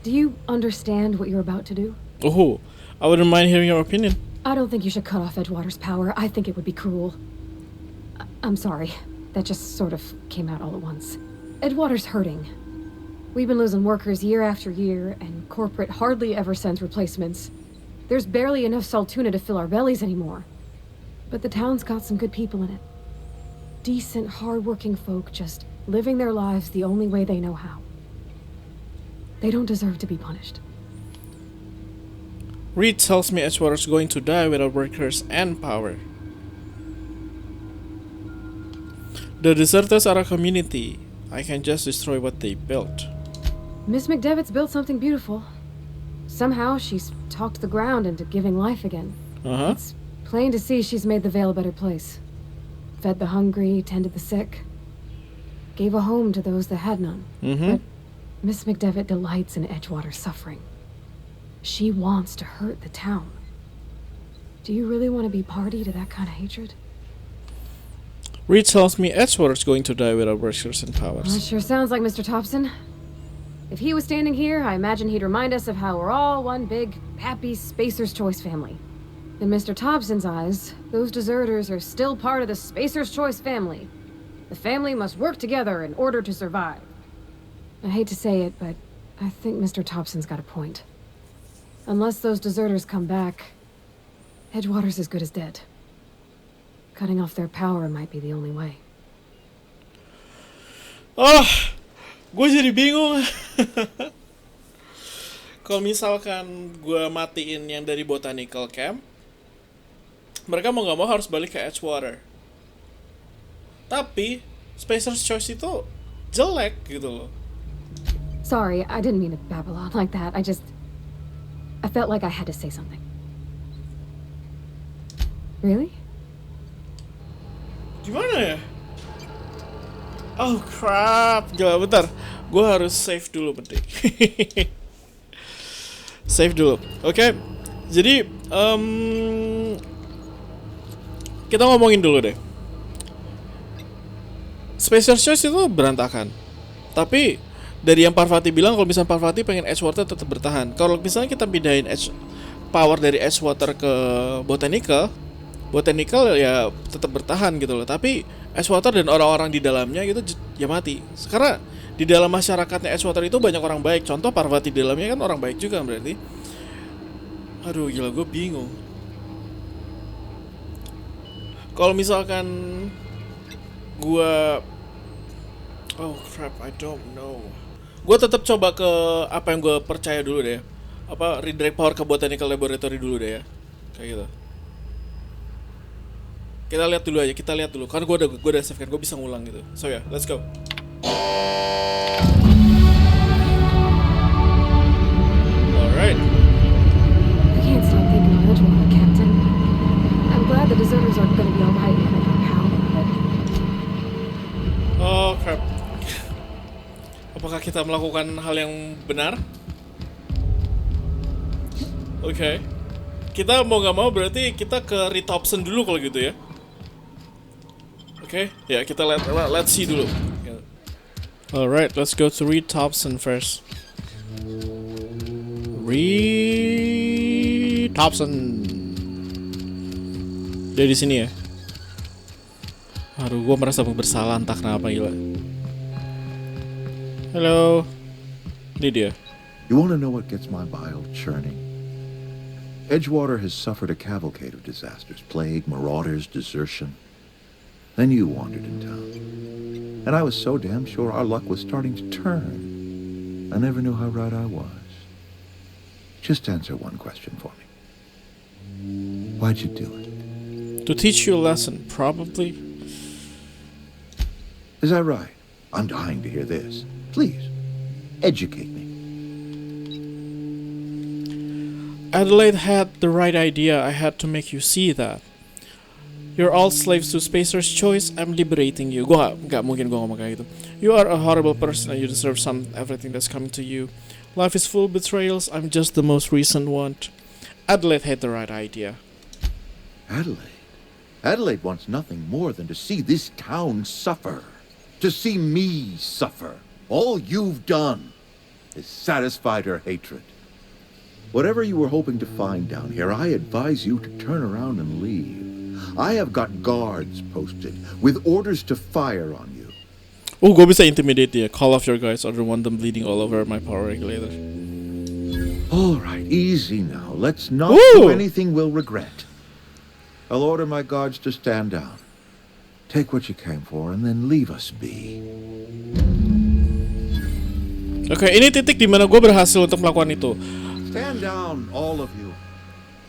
Do you understand what you're about to do? Oh, I wouldn't mind hearing your opinion. I don't think you should cut off Edgewater's power. I think it would be cruel. I'm sorry. That just sort of came out all at once. Edgewater's hurting. We've been losing workers year after year, and corporate hardly ever sends replacements. There's barely enough Saltuna to fill our bellies anymore. But the town's got some good people in it. Decent, hard-working folk just living their lives the only way they know how. They don't deserve to be punished. Reed tells me Edgewater's going to die without workers and power. The deserters are a community. I can just destroy what they built. Miss McDevitt's built something beautiful. Somehow she's talked the ground into giving life again. Uh-huh. It's plain to see she's made the Vale a better place. Fed the hungry, tended the sick. Gave a home to those that had none. But Miss McDevitt delights in Edgewater's suffering. She wants to hurt the town. Do you really want to be party to that kind of hatred? Reed tells me Edgewater's going to die without workers and Well, it powers. sure sounds like Mr. Thompson. If he was standing here, I imagine he'd remind us of how we're all one big happy Spacer's Choice family. In Mr. Thompson's eyes, those deserters are still part of the Spacer's Choice family. The family must work together in order to survive. I hate to say it, but I think Mr. Thompson's got a point. Unless those deserters come back, Edgewater's as good as dead. Cutting off their power might be the only way. Gue jadi bingung. Kalau misalkan gue matiin yang dari botanical camp, mereka mau nggak mau harus balik ke Edgewater. Tapi Spacer's Choice itu jelek gitu loh. Sorry, I didn't mean to babble on like that. I felt like I had to say something. Really? Gimana ya? Oh crap, gila bentar. Gue harus save dulu penting. Save dulu. Oke. Jadi kita ngomongin dulu deh. Spacer's Choice itu berantakan. Tapi dari yang Parvati bilang, kalau misalnya Parvati pengen Edgewater tetap bertahan. Kalau misalnya kita pindahin power dari Edgewater ke Botanical ya tetap bertahan gitu loh. Tapi Edgewater dan orang-orang di dalamnya gitu ya mati. Karena di dalam masyarakatnya Edgewater itu banyak orang baik. Contoh Parvati di dalamnya kan orang baik juga berarti. Aduh gila, gue bingung. Kalau misalkan gue, oh crap, I don't know. Gue tetap coba ke apa yang gue percaya dulu deh. Apa redirect power ke Botanical Laboratory dulu deh ya. Kayak gitu. Kita lihat dulu. Karena gue udah save kan, gue bisa ngulang gitu. So ya, let's go. Alright. I can't stop thinking of Edgewater, Captain. I'm glad the deserters are gonna be alright now that they're power, but... Oh crap. Apakah kita melakukan hal yang benar? Oke. Kita mau gak mau berarti kita ke Reed Thompson dulu kalau gitu ya. Oke, ya kita let's see dulu. Alright, let's go to Reed Thompson first. Reed Thompson. Dia di sini ya. Aduh, gue merasa bersalah entah kenapa gila. Halo. Ini dia. You want to know what gets my bile churning? Edgewater has suffered a cavalcade of disasters, plague, marauders, desertion. Then you wandered in town. And I was so damn sure our luck was starting to turn. I never knew how right I was. Just answer one question for me. Why'd you do it? To teach you a lesson, probably. Is that right? I'm dying to hear this. Please, educate me. Adelaide had the right idea. I had to make you see that. You're all slaves to Spacer's Choice. I'm liberating you. Gua gak mungkin gua ngomong kayak gitu. You are a horrible person and you deserve everything that's coming to you. Life is full of betrayals. I'm just the most recent one. Adelaide had the right idea. Adelaide? Adelaide wants nothing more than to see this town suffer. To see me suffer. All you've done is satisfied her hatred. Whatever you were hoping to find down here, I advise you to turn around and leave. I have got guards posted with orders to fire on you. Oh, gue bisa intimidate dia. Call off your guys or I want them bleeding all over my power regulator. All right, easy now. Let's not Ooh. do anything we'll regret. I'll order my guards to stand down. Take what you came for and then leave us be. Oke, ini titik dimana gue berhasil untuk melakukan itu. Stand down, all of you.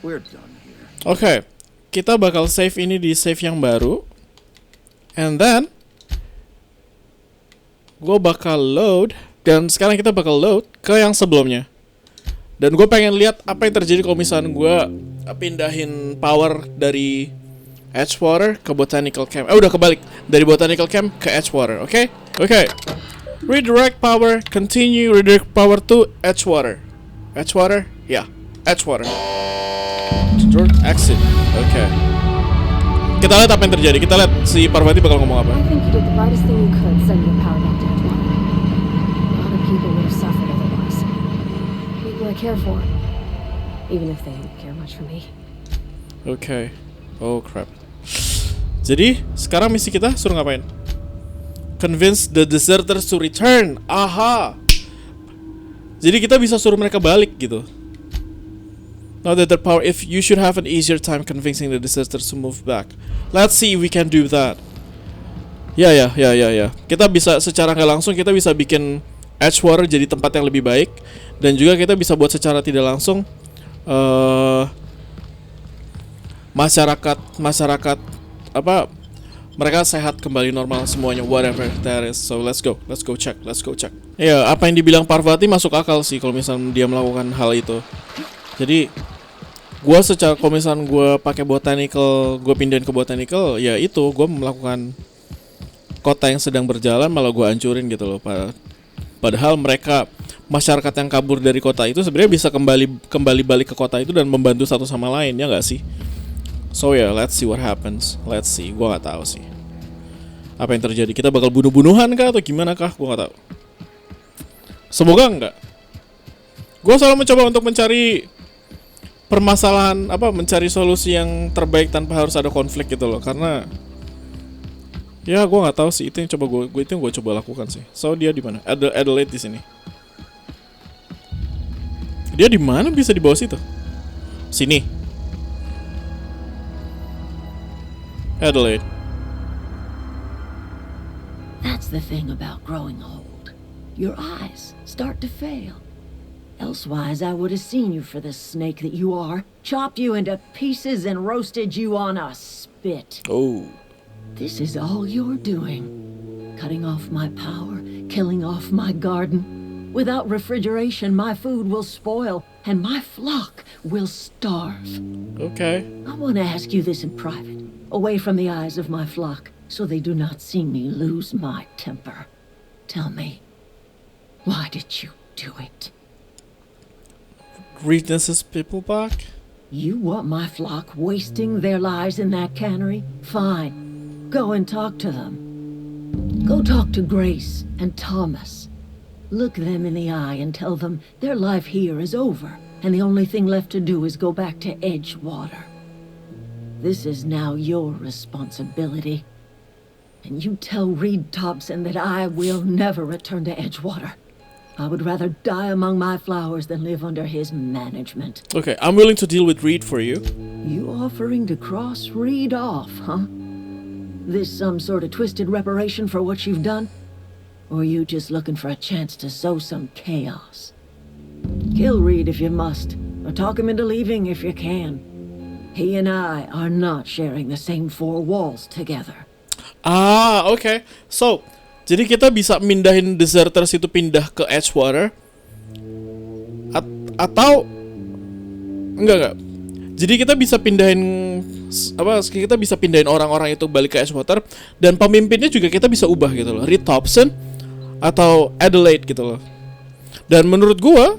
We're done here. Oke, kita bakal save ini di save yang baru. And then gue bakal load. Dan sekarang kita bakal load ke yang sebelumnya. Dan gue pengen lihat apa yang terjadi kalau misalnya gue pindahin power dari Edgewater ke Botanical Camp. Udah kebalik. Dari Botanical Camp ke Edgewater, oke? Oke. Redirect power, continue redirect power to Edgewater. Edgewater? Ya, Edgewater. Exit. Oke. Kita lihat apa yang terjadi. Kita lihat si Parvati bakal ngomong apa. I think you did the brightest thing you could sending the power back to Edgewater. A lot of people would have suffered otherwise. People I care for. even if they don't care much for me. Oke. Oh crap. Jadi sekarang misi kita suruh ngapain? Convince the deserters to return. Aha. Jadi kita bisa suruh mereka balik gitu. Now that their power, if you should have an easier time convincing the deserters to move back. Let's see if we can do that. Ya. Kita bisa secara nggak langsung kita bisa bikin Edgewater jadi tempat yang lebih baik, dan juga kita bisa buat secara tidak langsung masyarakat apa mereka sehat kembali normal semuanya, whatever that is. So let's go check. Ya, apa yang dibilang Parvati masuk akal sih kalau misalnya dia melakukan hal itu. Jadi gua secara kalau misalnya gua pakai botanical, gua pindahin ke botanical, ya itu gua melakukan kota yang sedang berjalan malah gua hancurin gitu loh. Padahal mereka masyarakat yang kabur dari kota itu sebenarnya bisa kembali balik ke kota itu dan membantu satu sama lain, ya nggak sih? So yeah, let's see what happens. Let's see, gua nggak tahu sih apa yang terjadi. Kita bakal bunuh-bunuhan kah atau gimana kah? Gua nggak tahu. Semoga enggak. Gua selalu mencoba untuk mencari permasalahan mencari solusi yang terbaik tanpa harus ada konflik gitu loh, karena ya gue nggak tahu sih, itu yang gue coba lakukan sih. So dia di mana? Adelaide di sini. Dia di mana? Bisa di bawah situ. Sini. Adelaide. That's the thing about growing old. Your eyes start to fail. Elsewise, I would have seen you for the snake that you are, chopped you into pieces and roasted you on a spit. Oh. This is all you're doing. Cutting off my power, killing off my garden. Without refrigeration, my food will spoil, and my flock will starve. Okay. I want to ask you this in private, away from the eyes of my flock, so they do not see me lose my temper. Tell me, why did you do it? Readnesses people back? You want my flock wasting their lives in that cannery? Fine. Go and talk to them. Go talk to Grace and Thomas. Look them in the eye and tell them their life here is over, and the only thing left to do is go back to Edgewater. This is now your responsibility. And you tell Reed Thompson that I will never return to Edgewater. I would rather die among my flowers than live under his management. Okay, I'm willing to deal with Reed for you. You offering to cross Reed off, huh? This some sort of twisted reparation for what you've done? Or you just looking for a chance to sow some chaos? Kill Reed if you must, or talk him into leaving if you can. He and I are not sharing the same four walls together. Ah, okay. So, jadi kita bisa mindahin deserters itu pindah ke Edgewater atau enggak. Jadi kita bisa pindahin orang-orang itu balik ke Edgewater, dan pemimpinnya juga kita bisa ubah gitu loh. Reed Thompson atau Adelaide gitu loh. Dan menurut gua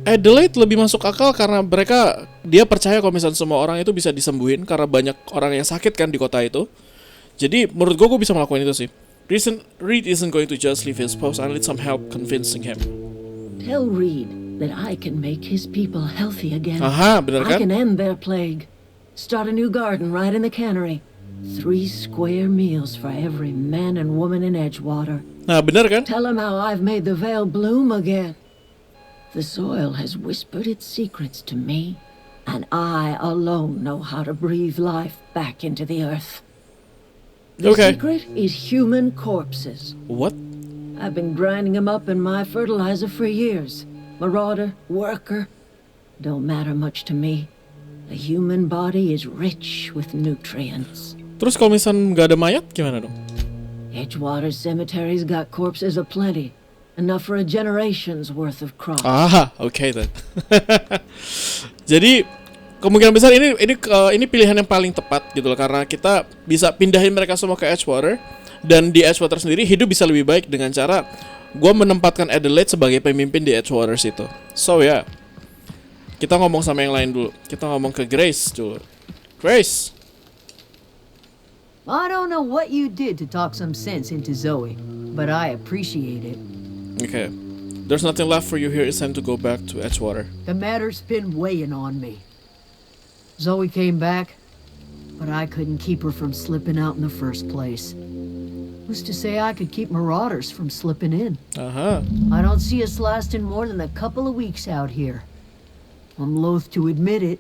Adelaide lebih masuk akal karena dia percaya kalau misalnya semua orang itu bisa disembuhin karena banyak orang yang sakit kan di kota itu. Jadi menurut gue bisa melakukan itu sih. Reed isn't going to just leave his post. I need some help convincing him. Tell Reed that I can make his people healthy again. Aha, benar kan? I can end their plague. Start a new garden right in the cannery. 3 square meals for every man and woman in Edgewater. Nah, benar kan? Tell him how I've made the vale bloom again. The soil has whispered its secrets to me, and I alone know how to breathe life back into the earth. The secret is human corpses. What? I've been grinding them up in my fertilizer for years. Marauder, worker, don't matter much to me. The human body is rich with nutrients. Terus kalau misalnya nggak ada mayat gimana dong? Edgewater cemetery's got corpses aplenty. Enough for a generation's worth of crops. Ah, okay then. Jadi kemungkinan besar ini pilihan yang paling tepat gitu loh, karena kita bisa pindahin mereka semua ke Edgewater, dan di Edgewater sendiri hidup bisa lebih baik dengan cara gue menempatkan Adelaide sebagai pemimpin di Edgewater situ. So ya, kita ngomong sama yang lain dulu. Kita ngomong ke Grace dulu. Grace. I don't know what you did to talk some sense into Zoe, but I appreciate it. Okay. There's nothing left for you here. It's time to go back to Edgewater. The matter's been weighing on me. Zoe came back, but I couldn't keep her from slipping out in the first place. Who's to say I could keep marauders from slipping in? Uh-huh. I don't see us lasting more than a couple of weeks out here. I'm loath to admit it.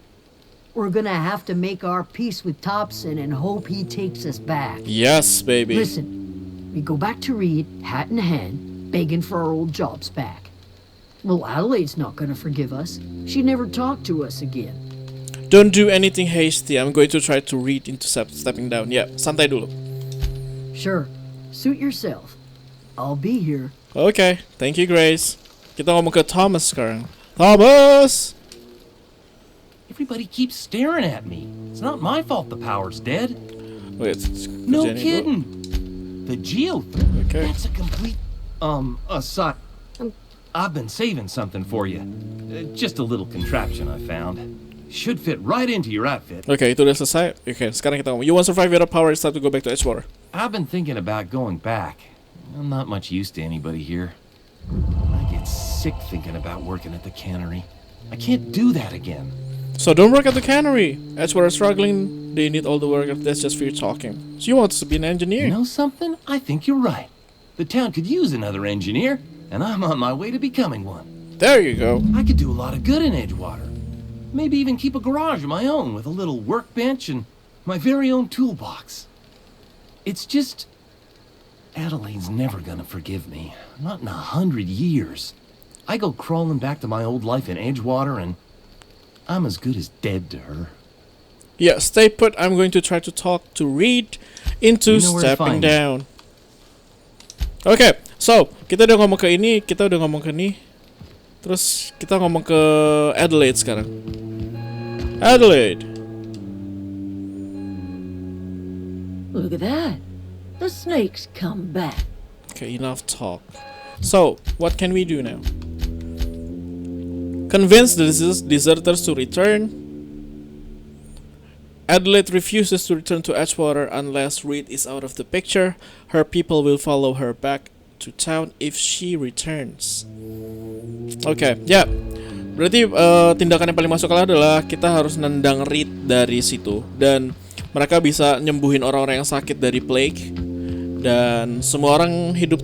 We're gonna have to make our peace with Thompson and hope he takes us back. Yes, baby. Listen, we go back to Reed, hat in hand, begging for our old jobs back. Well, Adelaide's not gonna forgive us. She never talked to us again. Don't do anything hasty. I'm going to try to read into stepping down. Yeah, santai dulu. Sure, suit yourself. I'll be here. Okay, thank you, Grace. Kita ngomong ke Thomas sekarang. Thomas! Everybody keeps staring at me. It's not my fault the power's dead. Wait, No kerjaan ibu. kidding. The geo Okay. That's a complete, aside. I've been saving something for you. Just a little contraption I found. Should fit right into your outfit. Okay, itu udah selesai. Okay, sekarang kita ngomong. You want to survive without power, it's time to go back to Edgewater. I've been thinking about going back. I'm not much use to anybody here. I get sick thinking about working at the cannery. I can't do that again. So don't work at the cannery. Edgewater's struggling. They need all the work. That's just for you talking. So you want to be an engineer? You know something? I think you're right. The town could use another engineer, and I'm on my way to becoming one. There you go. I could do a lot of good in Edgewater. Maybe even keep a garage of my own with a little workbench and my very own toolbox. It's just... Adelaide's never gonna forgive me. Not in 100 years. I go crawling back to my old life in Edgewater and I'm as good as dead to her. Yeah, stay put. I'm going to try to talk to Reed into You know where to stepping find me. down. Okay, so kita udah ngomong ke ini, kita udah ngomong ke ini. Terus kita ngomong ke Adelaide sekarang. Adelaide. Look at that. The snake's come back. Okay, enough talk. So, what can we do now? Convince the deserters to return. Adelaide refuses to return to Edgewater unless Reed is out of the picture. Her people will follow her back to town if she returns. Oke, ya. Berarti tindakan yang paling masuk akal adalah kita harus nendang Reed dari situ dan mereka bisa nyembuhin orang-orang yang sakit dari plague dan semua orang hidup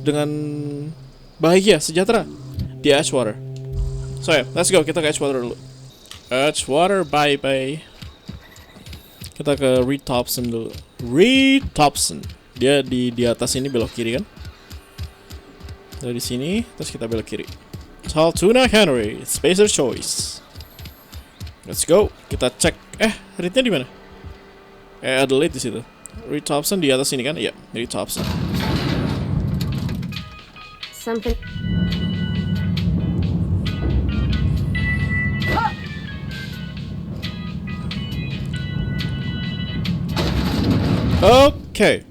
dengan bahagia, sejahtera di Edgewater. So ya, let's go. Kita ke Edgewater dulu. Edgewater, bye-bye. Kita ke Reed Thompson dulu. Reed Thompson. Dia di atas ini belok kiri kan? Dari sini, terus kita belok kiri. Tuna Cannery, Spacer's Choice. Let's go. Kita cek. Reednya di mana? Adelaide di situ. Reed Thompson di atas sini kan? Iya, Reed Thompson. Something. Okay.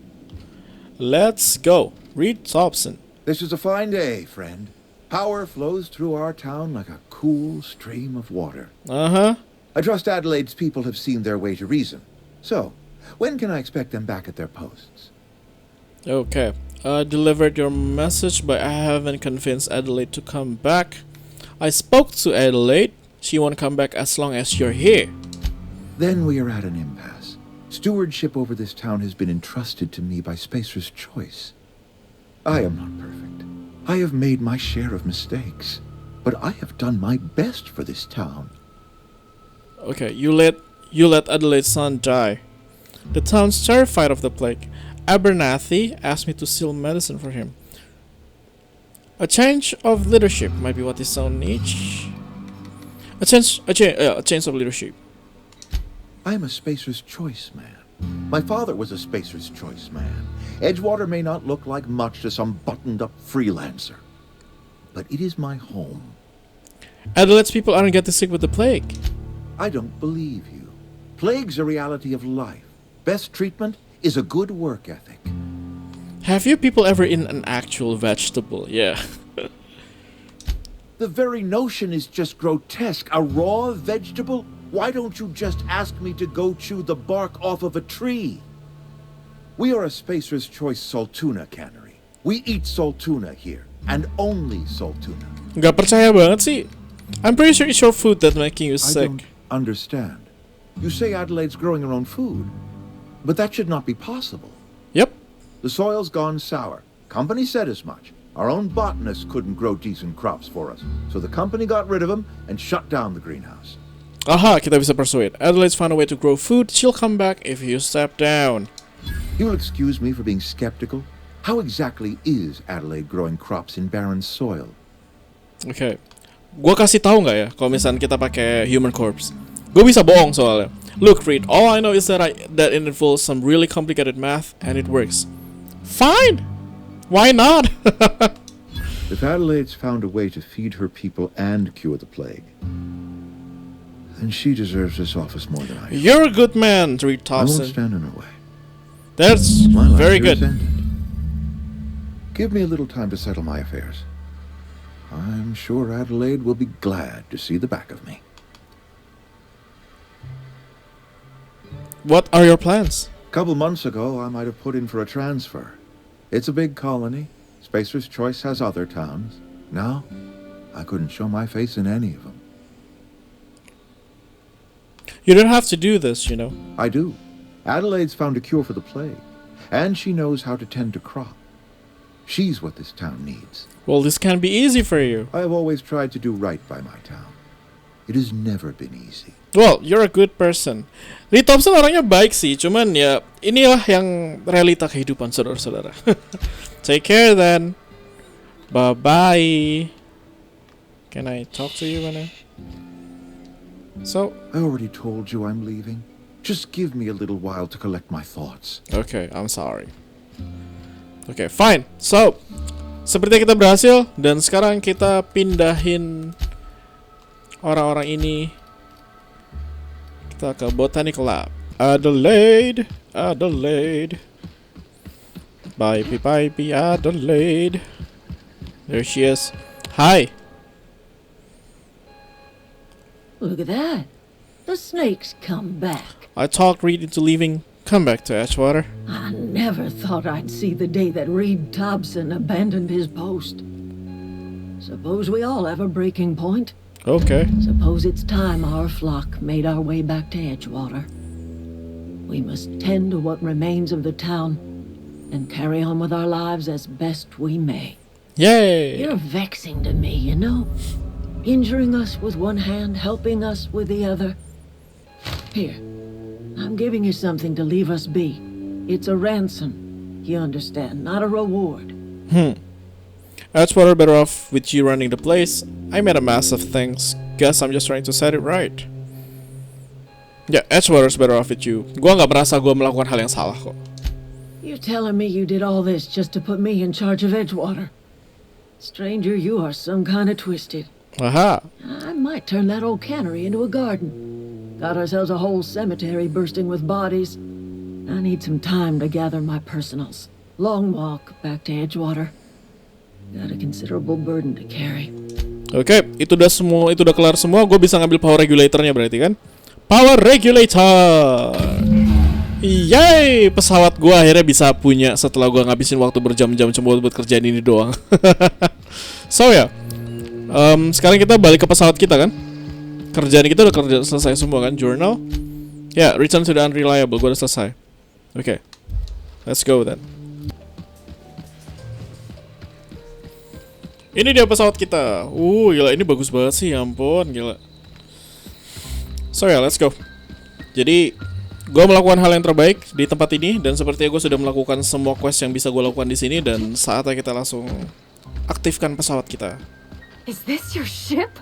Let's go. Reed Thompson. This is a fine day, friend. Power flows through our town like a cool stream of water. Uh-huh. I trust Adelaide's people have seen their way to reason. So, when can I expect them back at their posts? Okay. Delivered your message, but I haven't convinced Adelaide to come back. I spoke to Adelaide. She won't come back as long as you're here. Then we are at an impasse. Stewardship over this town has been entrusted to me by Spacer's Choice. I am not perfect. I have made my share of mistakes, but I have done my best for this town. Okay, you let Adelaide's son die. The town's terrified of the plague. Abernathy asked me to steal medicine for him. A change of leadership might be what his son needs. A change of leadership. I am a Spacer's Choice man. My father was a Spacer's Choice man. Edgewater may not look like much to some buttoned-up freelancer, but it is my home. Adelaide's people aren't getting sick with the plague. I don't believe you. Plague's a reality of life. Best treatment is a good work ethic. Have you people ever eaten an actual vegetable? Yeah. The very notion is just grotesque. A raw vegetable? Why don't you just ask me to go chew the bark off of a tree? We are a Spacer's Choice Saltuna cannery. We eat saltuna here. and only salt tuna. Nggak percaya banget sih. I'm pretty sure it's your food that's making you I sick. don't understand. You say Adelaide's growing her own food, but that should not be possible. Yep. The soil's gone sour. Company said as much. Our own botanist couldn't grow decent crops for us, so the company got rid of him and shut down the greenhouse. Aha, kita bisa persuade. Adelaide's found a way to grow food. She'll come back if you step down. You'll excuse me for being skeptical. How exactly is Adelaide growing crops in barren soil? Oke. Gua kasih tahu nggak ya kalau misalnya kita pakai human corpse. Gue bisa bohong soalnya. Look, Reed, all I know is that it involves some really complicated math and it works. Fine. Why not? If Adelaide's found a way to feed her people and cure the plague, then she deserves this office more than I do. You're a good man, Reed I won't Thompson. stand in her way. That's My life very here is good. ended. Give me a little time to settle my affairs. I'm sure Adelaide will be glad to see the back of me. What are your plans? A couple months ago, I might have put in for a transfer. It's a big colony. Spacer's Choice has other towns. Now, I couldn't show my face in any of them. You don't have to do this, you know. I do. Adelaide's found a cure for the plague, and she knows how to tend to crop. She's what this town needs. Well, this can be easy for you. I have always tried to do right by my town. It has never been easy. Well, you're a good person. Reed Thompson orangnya baik sih, cuman ya inilah yang realita kehidupan saudara-saudara. Take care then. Bye-bye. Can I talk to you, Mana? So, I already told you I'm leaving. Just give me a little while to collect my thoughts. okay, I'm sorry. Okay, fine. So, seperti kita berhasil dan sekarang kita pindahin orang-orang ini kita ke Botanical Lab. Adelaide, Adelaide. Bye, Adelaide. There she is. Hi. Look at that. The snake's come back. I talked Reed into leaving. Come back to Edgewater. I never thought I'd see the day that Reed Thompson abandoned his post. Suppose we all have a breaking point. Okay. Suppose it's time our flock made our way back to Edgewater. We must tend to what remains of the town and carry on with our lives as best we may. Yay. You're vexing to me, you know? Injuring us with one hand, helping us with the other. Here, I'm giving you something to leave us be. It's a ransom, you understand, not a reward. Edgewater better off with you running the place. I made a mess of things. Guess I'm just trying to set it right. Yeah, Edgewater's better off with you. Gua nggak merasa gua melakukan hal yang salah kok. You're telling me you did all this just to put me in charge of Edgewater? Stranger, you are some kind of twisted. Aha. I might turn that old cannery into a garden. Got ourselves a whole cemetery bursting with bodies. I need some time to gather my personals. Long walk back to Edgewater. Got a considerable burden to carry. Oke, itu udah kelar semua. Gue bisa ngambil power regulatornya berarti kan? Power regulator. Yay, pesawat gue akhirnya bisa punya setelah gue ngabisin waktu berjam-jam cuma buat kerjaan ini doang. So ya, sekarang kita balik ke pesawat kita kan? Kerjaan kita udah selesai semua kan? Journal. Ya, return to the unreliable. Gue udah selesai. Oke, let's go then. Ini dia pesawat kita. Gila, ini bagus banget sih, ya ampun, gila. So ya, let's go. Jadi, gue melakukan hal yang terbaik di tempat ini dan sepertinya gue sudah melakukan semua quest yang bisa gue lakukan di sini dan saatnya kita langsung aktifkan pesawat kita. Is this your ship?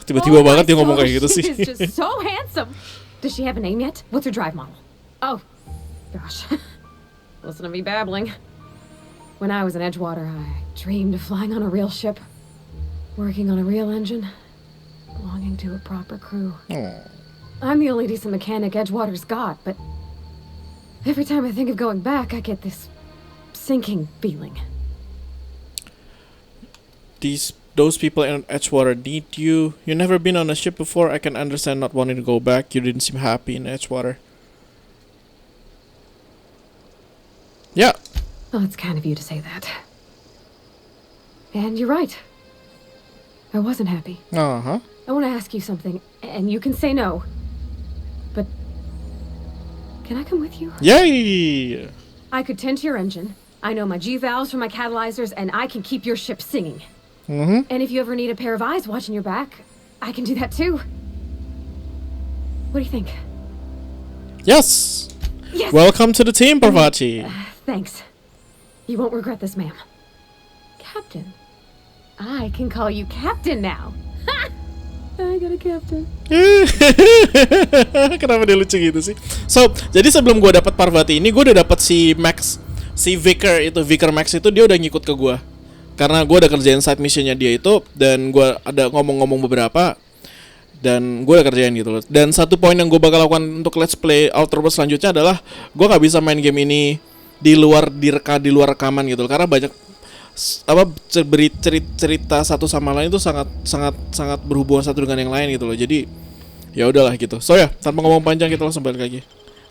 Tiba-tiba banget dia ngomong kayak gitu sih. She is just so handsome. Does she have a name yet? What's her drive model? Oh, gosh. Listen to me babbling. When I was in Edgewater, I dreamed of flying on a real ship, working on a real engine, belonging to a proper crew. I'm the only decent mechanic Edgewater's got, but every time I think of going back, I get this sinking feeling. Those people in Edgewater need you. You've never been on a ship before. I can understand not wanting to go back. You didn't seem happy in Edgewater. Yeah. Well, it's kind of you to say that. And you're right. I wasn't happy. Uh-huh. I want to ask you something, and you can say no. But can I come with you? Yay! I could tend to your engine. I know my G-valves from my catalyzers, and I can keep your ship singing. Mm-hmm. And if you ever need a pair of eyes watching your back, I can do that too. What do you think? Yes! Yes! Welcome to the team, Parvati. Thanks. You won't regret this, ma'am. Captain. I can call you Captain now. Ha! I got a captain. Kenapa dia lucu gitu sih? So, jadi sebelum gue dapat Parvati ini, gue udah dapat si Max, si Vicar Max itu dia udah ngikut ke gue. Karena gue udah kerjain side missionnya dia itu, dan gue ada ngomong-ngomong beberapa, dan gue udah kerjain gitu loh. Dan satu poin yang gue bakal lakukan untuk let's play Outer Worlds selanjutnya adalah gue gak bisa main game ini di luar rekaman gitu loh. Karena banyak cerita satu sama lain itu sangat berhubungan satu dengan yang lain gitu loh. Jadi ya udahlah gitu. So ya, tanpa ngomong panjang kita langsung balik lagi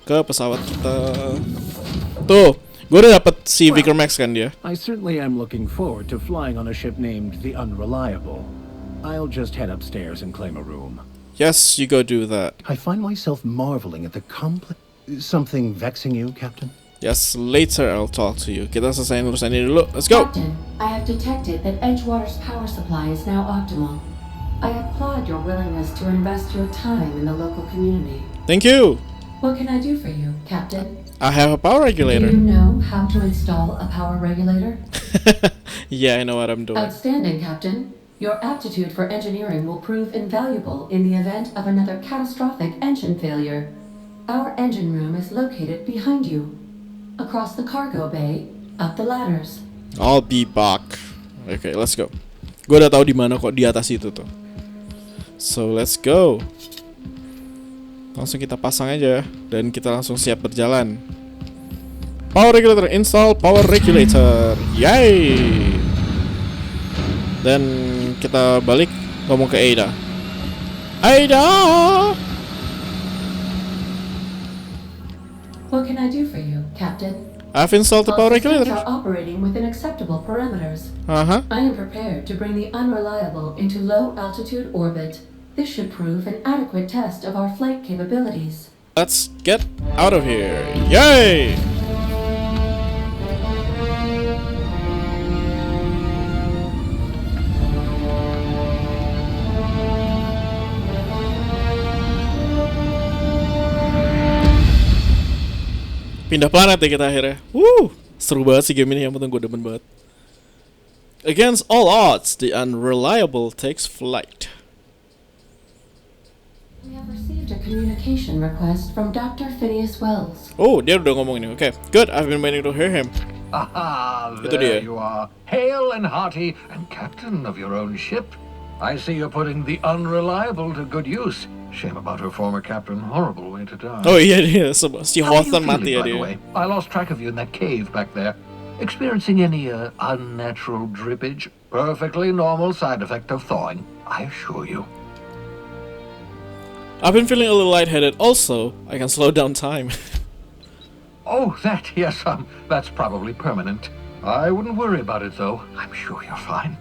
ke pesawat kita. Tuh, gue udah dapet si Vicar Max kan dia. I certainly am looking forward to flying on a ship named the Unreliable. I'll just head upstairs and claim a room. Yes, you go do that. I find myself marveling at the Something vexing you, Captain? Yes, later I'll talk to you. Kita selesaiin urusan ini dulu. Let's go. Captain, I have detected that Edgewater's power supply is now optimal. I applaud your willingness to invest your time in the local community. Thank you. What can I do for you, Captain? I have a power regulator. Do you know how to install a power regulator? Yeah, I know what I'm doing. Outstanding, Captain. Your aptitude for engineering will prove invaluable in the event of another catastrophic engine failure. Our engine room is located behind you. Across the cargo bay, up the ladders. I'll be back. Okay, let's go. Gue udah tahu di mana kok, di atas itu tuh. So let's go. Langsung kita pasang aja dan kita langsung siap berjalan. Power regulator install, power regulator. Yay! Dan kita balik ngomong ke Ada. Ada! What can I do for you, Captain? I've installed the All power systems regulator. are operating within acceptable parameters. Uh-huh. I am prepared to bring the Unreliable into low altitude orbit. This should prove an adequate test of our flight capabilities. Let's get out of here. Yay! Pindah planet ya kita akhirnya. Seru banget sih game ini, yang penting gue demen banget. Against all odds, the Unreliable takes flight. We have received a communication request from Dr. Phineas Wells. Oh, dia udah ngomong ini. Okay, good. I've been waiting to hear him. Aha, Itu dia. there you are, hale and hearty and captain of your own ship. I see you're putting the Unreliable to good use. Shame about her former captain. Horrible way to die. Oh iya dia, si How are you Hawthorne feeling, mati ya by the dia. way? I lost track of you in that cave back there. Experiencing any unnatural drippage? Perfectly normal side effect of thawing, I assure you. I've been feeling a little lightheaded. Also, I can slow down time. Oh, that, yes, that's probably permanent. I wouldn't worry about it, though. I'm sure you're fine.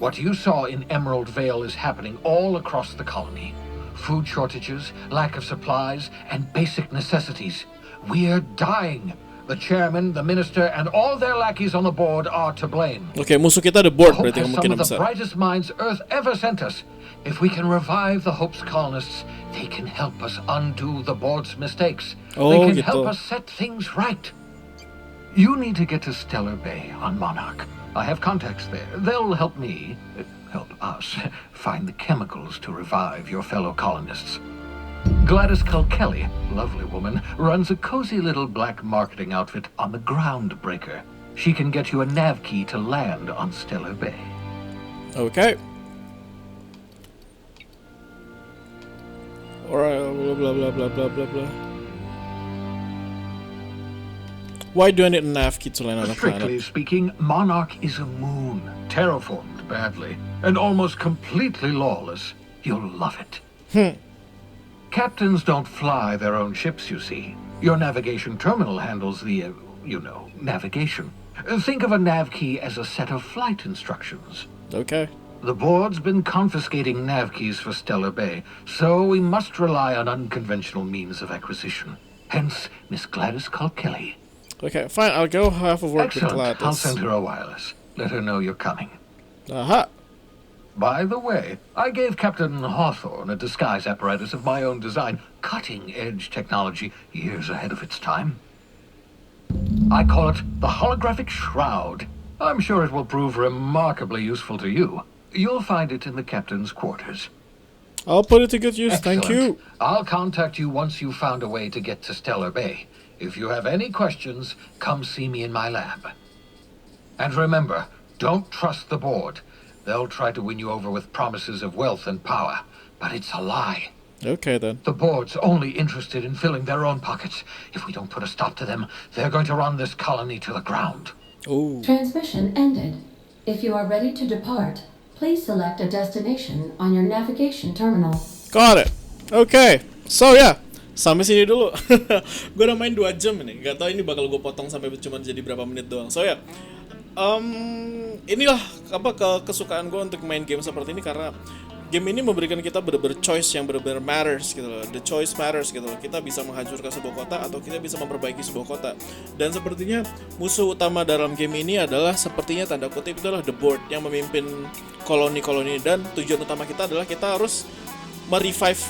What you saw in Emerald Vale is happening all across the colony. Food shortages, lack of supplies, and basic necessities. We're dying. The chairman, the minister, and all their lackeys on the board are to blame. Okay, musuh kita ada board Hope berarti has some kemungkinan of the besar. brightest minds Earth ever sent us. If we can revive the Hope's colonists, they can help us undo the board's mistakes. Oh, they can gitu. help us set things right. You need to get to Stellar Bay on Monarch. I have contacts there. They'll help me, help us, find the chemicals to revive your fellow colonists. Gladys Kilkelly, lovely woman, runs a cozy little black marketing outfit on the Groundbreaker. She can get you a nav key to land on Stellar Bay. Okay. Alright, blah blah blah blah blah blah blah. Why do I need a nav key to land on a Strictly planet? speaking, Monarch is a moon, terraformed badly, and almost completely lawless. You'll love it. Captains don't fly their own ships, you see. Your navigation terminal handles the, navigation. Think of a nav key as a set of flight instructions. Okay. The board's been confiscating nav keys for Stellar Bay, so we must rely on unconventional means of acquisition. Hence, Miss Gladys Kilkelly. Okay, fine. I'll go have a word with Excellent. Gladys. I'll send her a wireless. Let her know you're coming. Aha. By the way, I gave Captain Hawthorne a disguise apparatus of my own design, cutting-edge technology years ahead of its time. I call it the holographic shroud. I'm sure it will prove remarkably useful to you. You'll find it in the captain's quarters. I'll put it to good use. Excellent. Thank you. I'll contact you once you've found a way to get to Stellar Bay. If you have any questions, come see me in my lab. And remember, don't trust the board. They'll try to win you over with promises of wealth and power, but it's a lie. Okay, then. The board's only interested in filling their own pockets. If we don't put a stop to them, they're going to run this colony to the ground. Ooh. Transmission ended. If you are ready to depart, please select a destination on your navigation terminal. Got it. Okay. So ya, sampai sini dulu. Gue udah main 2 jam ini. Gak tau ini bakal gue potong sampai cuma jadi berapa menit doang. So ya, inilah kesukaan gue untuk main game seperti ini, karena game ini memberikan kita bener-bener choice yang bener-bener matters gitu loh. The choice matters gitu loh. Kita bisa menghancurkan sebuah kota atau kita bisa memperbaiki sebuah kota. Dan sepertinya musuh utama dalam game ini adalah sepertinya tanda kutip itu adalah the board yang memimpin koloni-koloni, dan tujuan utama kita adalah kita harus merevive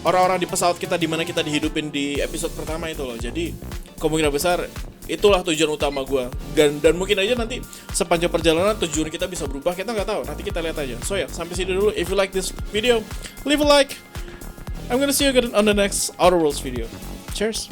orang-orang di pesawat kita di mana kita dihidupin di episode pertama itu loh. Jadi kemungkinan besar itulah tujuan utama gue, dan mungkin aja nanti sepanjang perjalanan tujuan kita bisa berubah, kita nggak tahu, nanti kita lihat aja. So ya, sampai sini dulu. If you like this video, leave a like. I'm gonna see you again on the next Outer Worlds video. Cheers.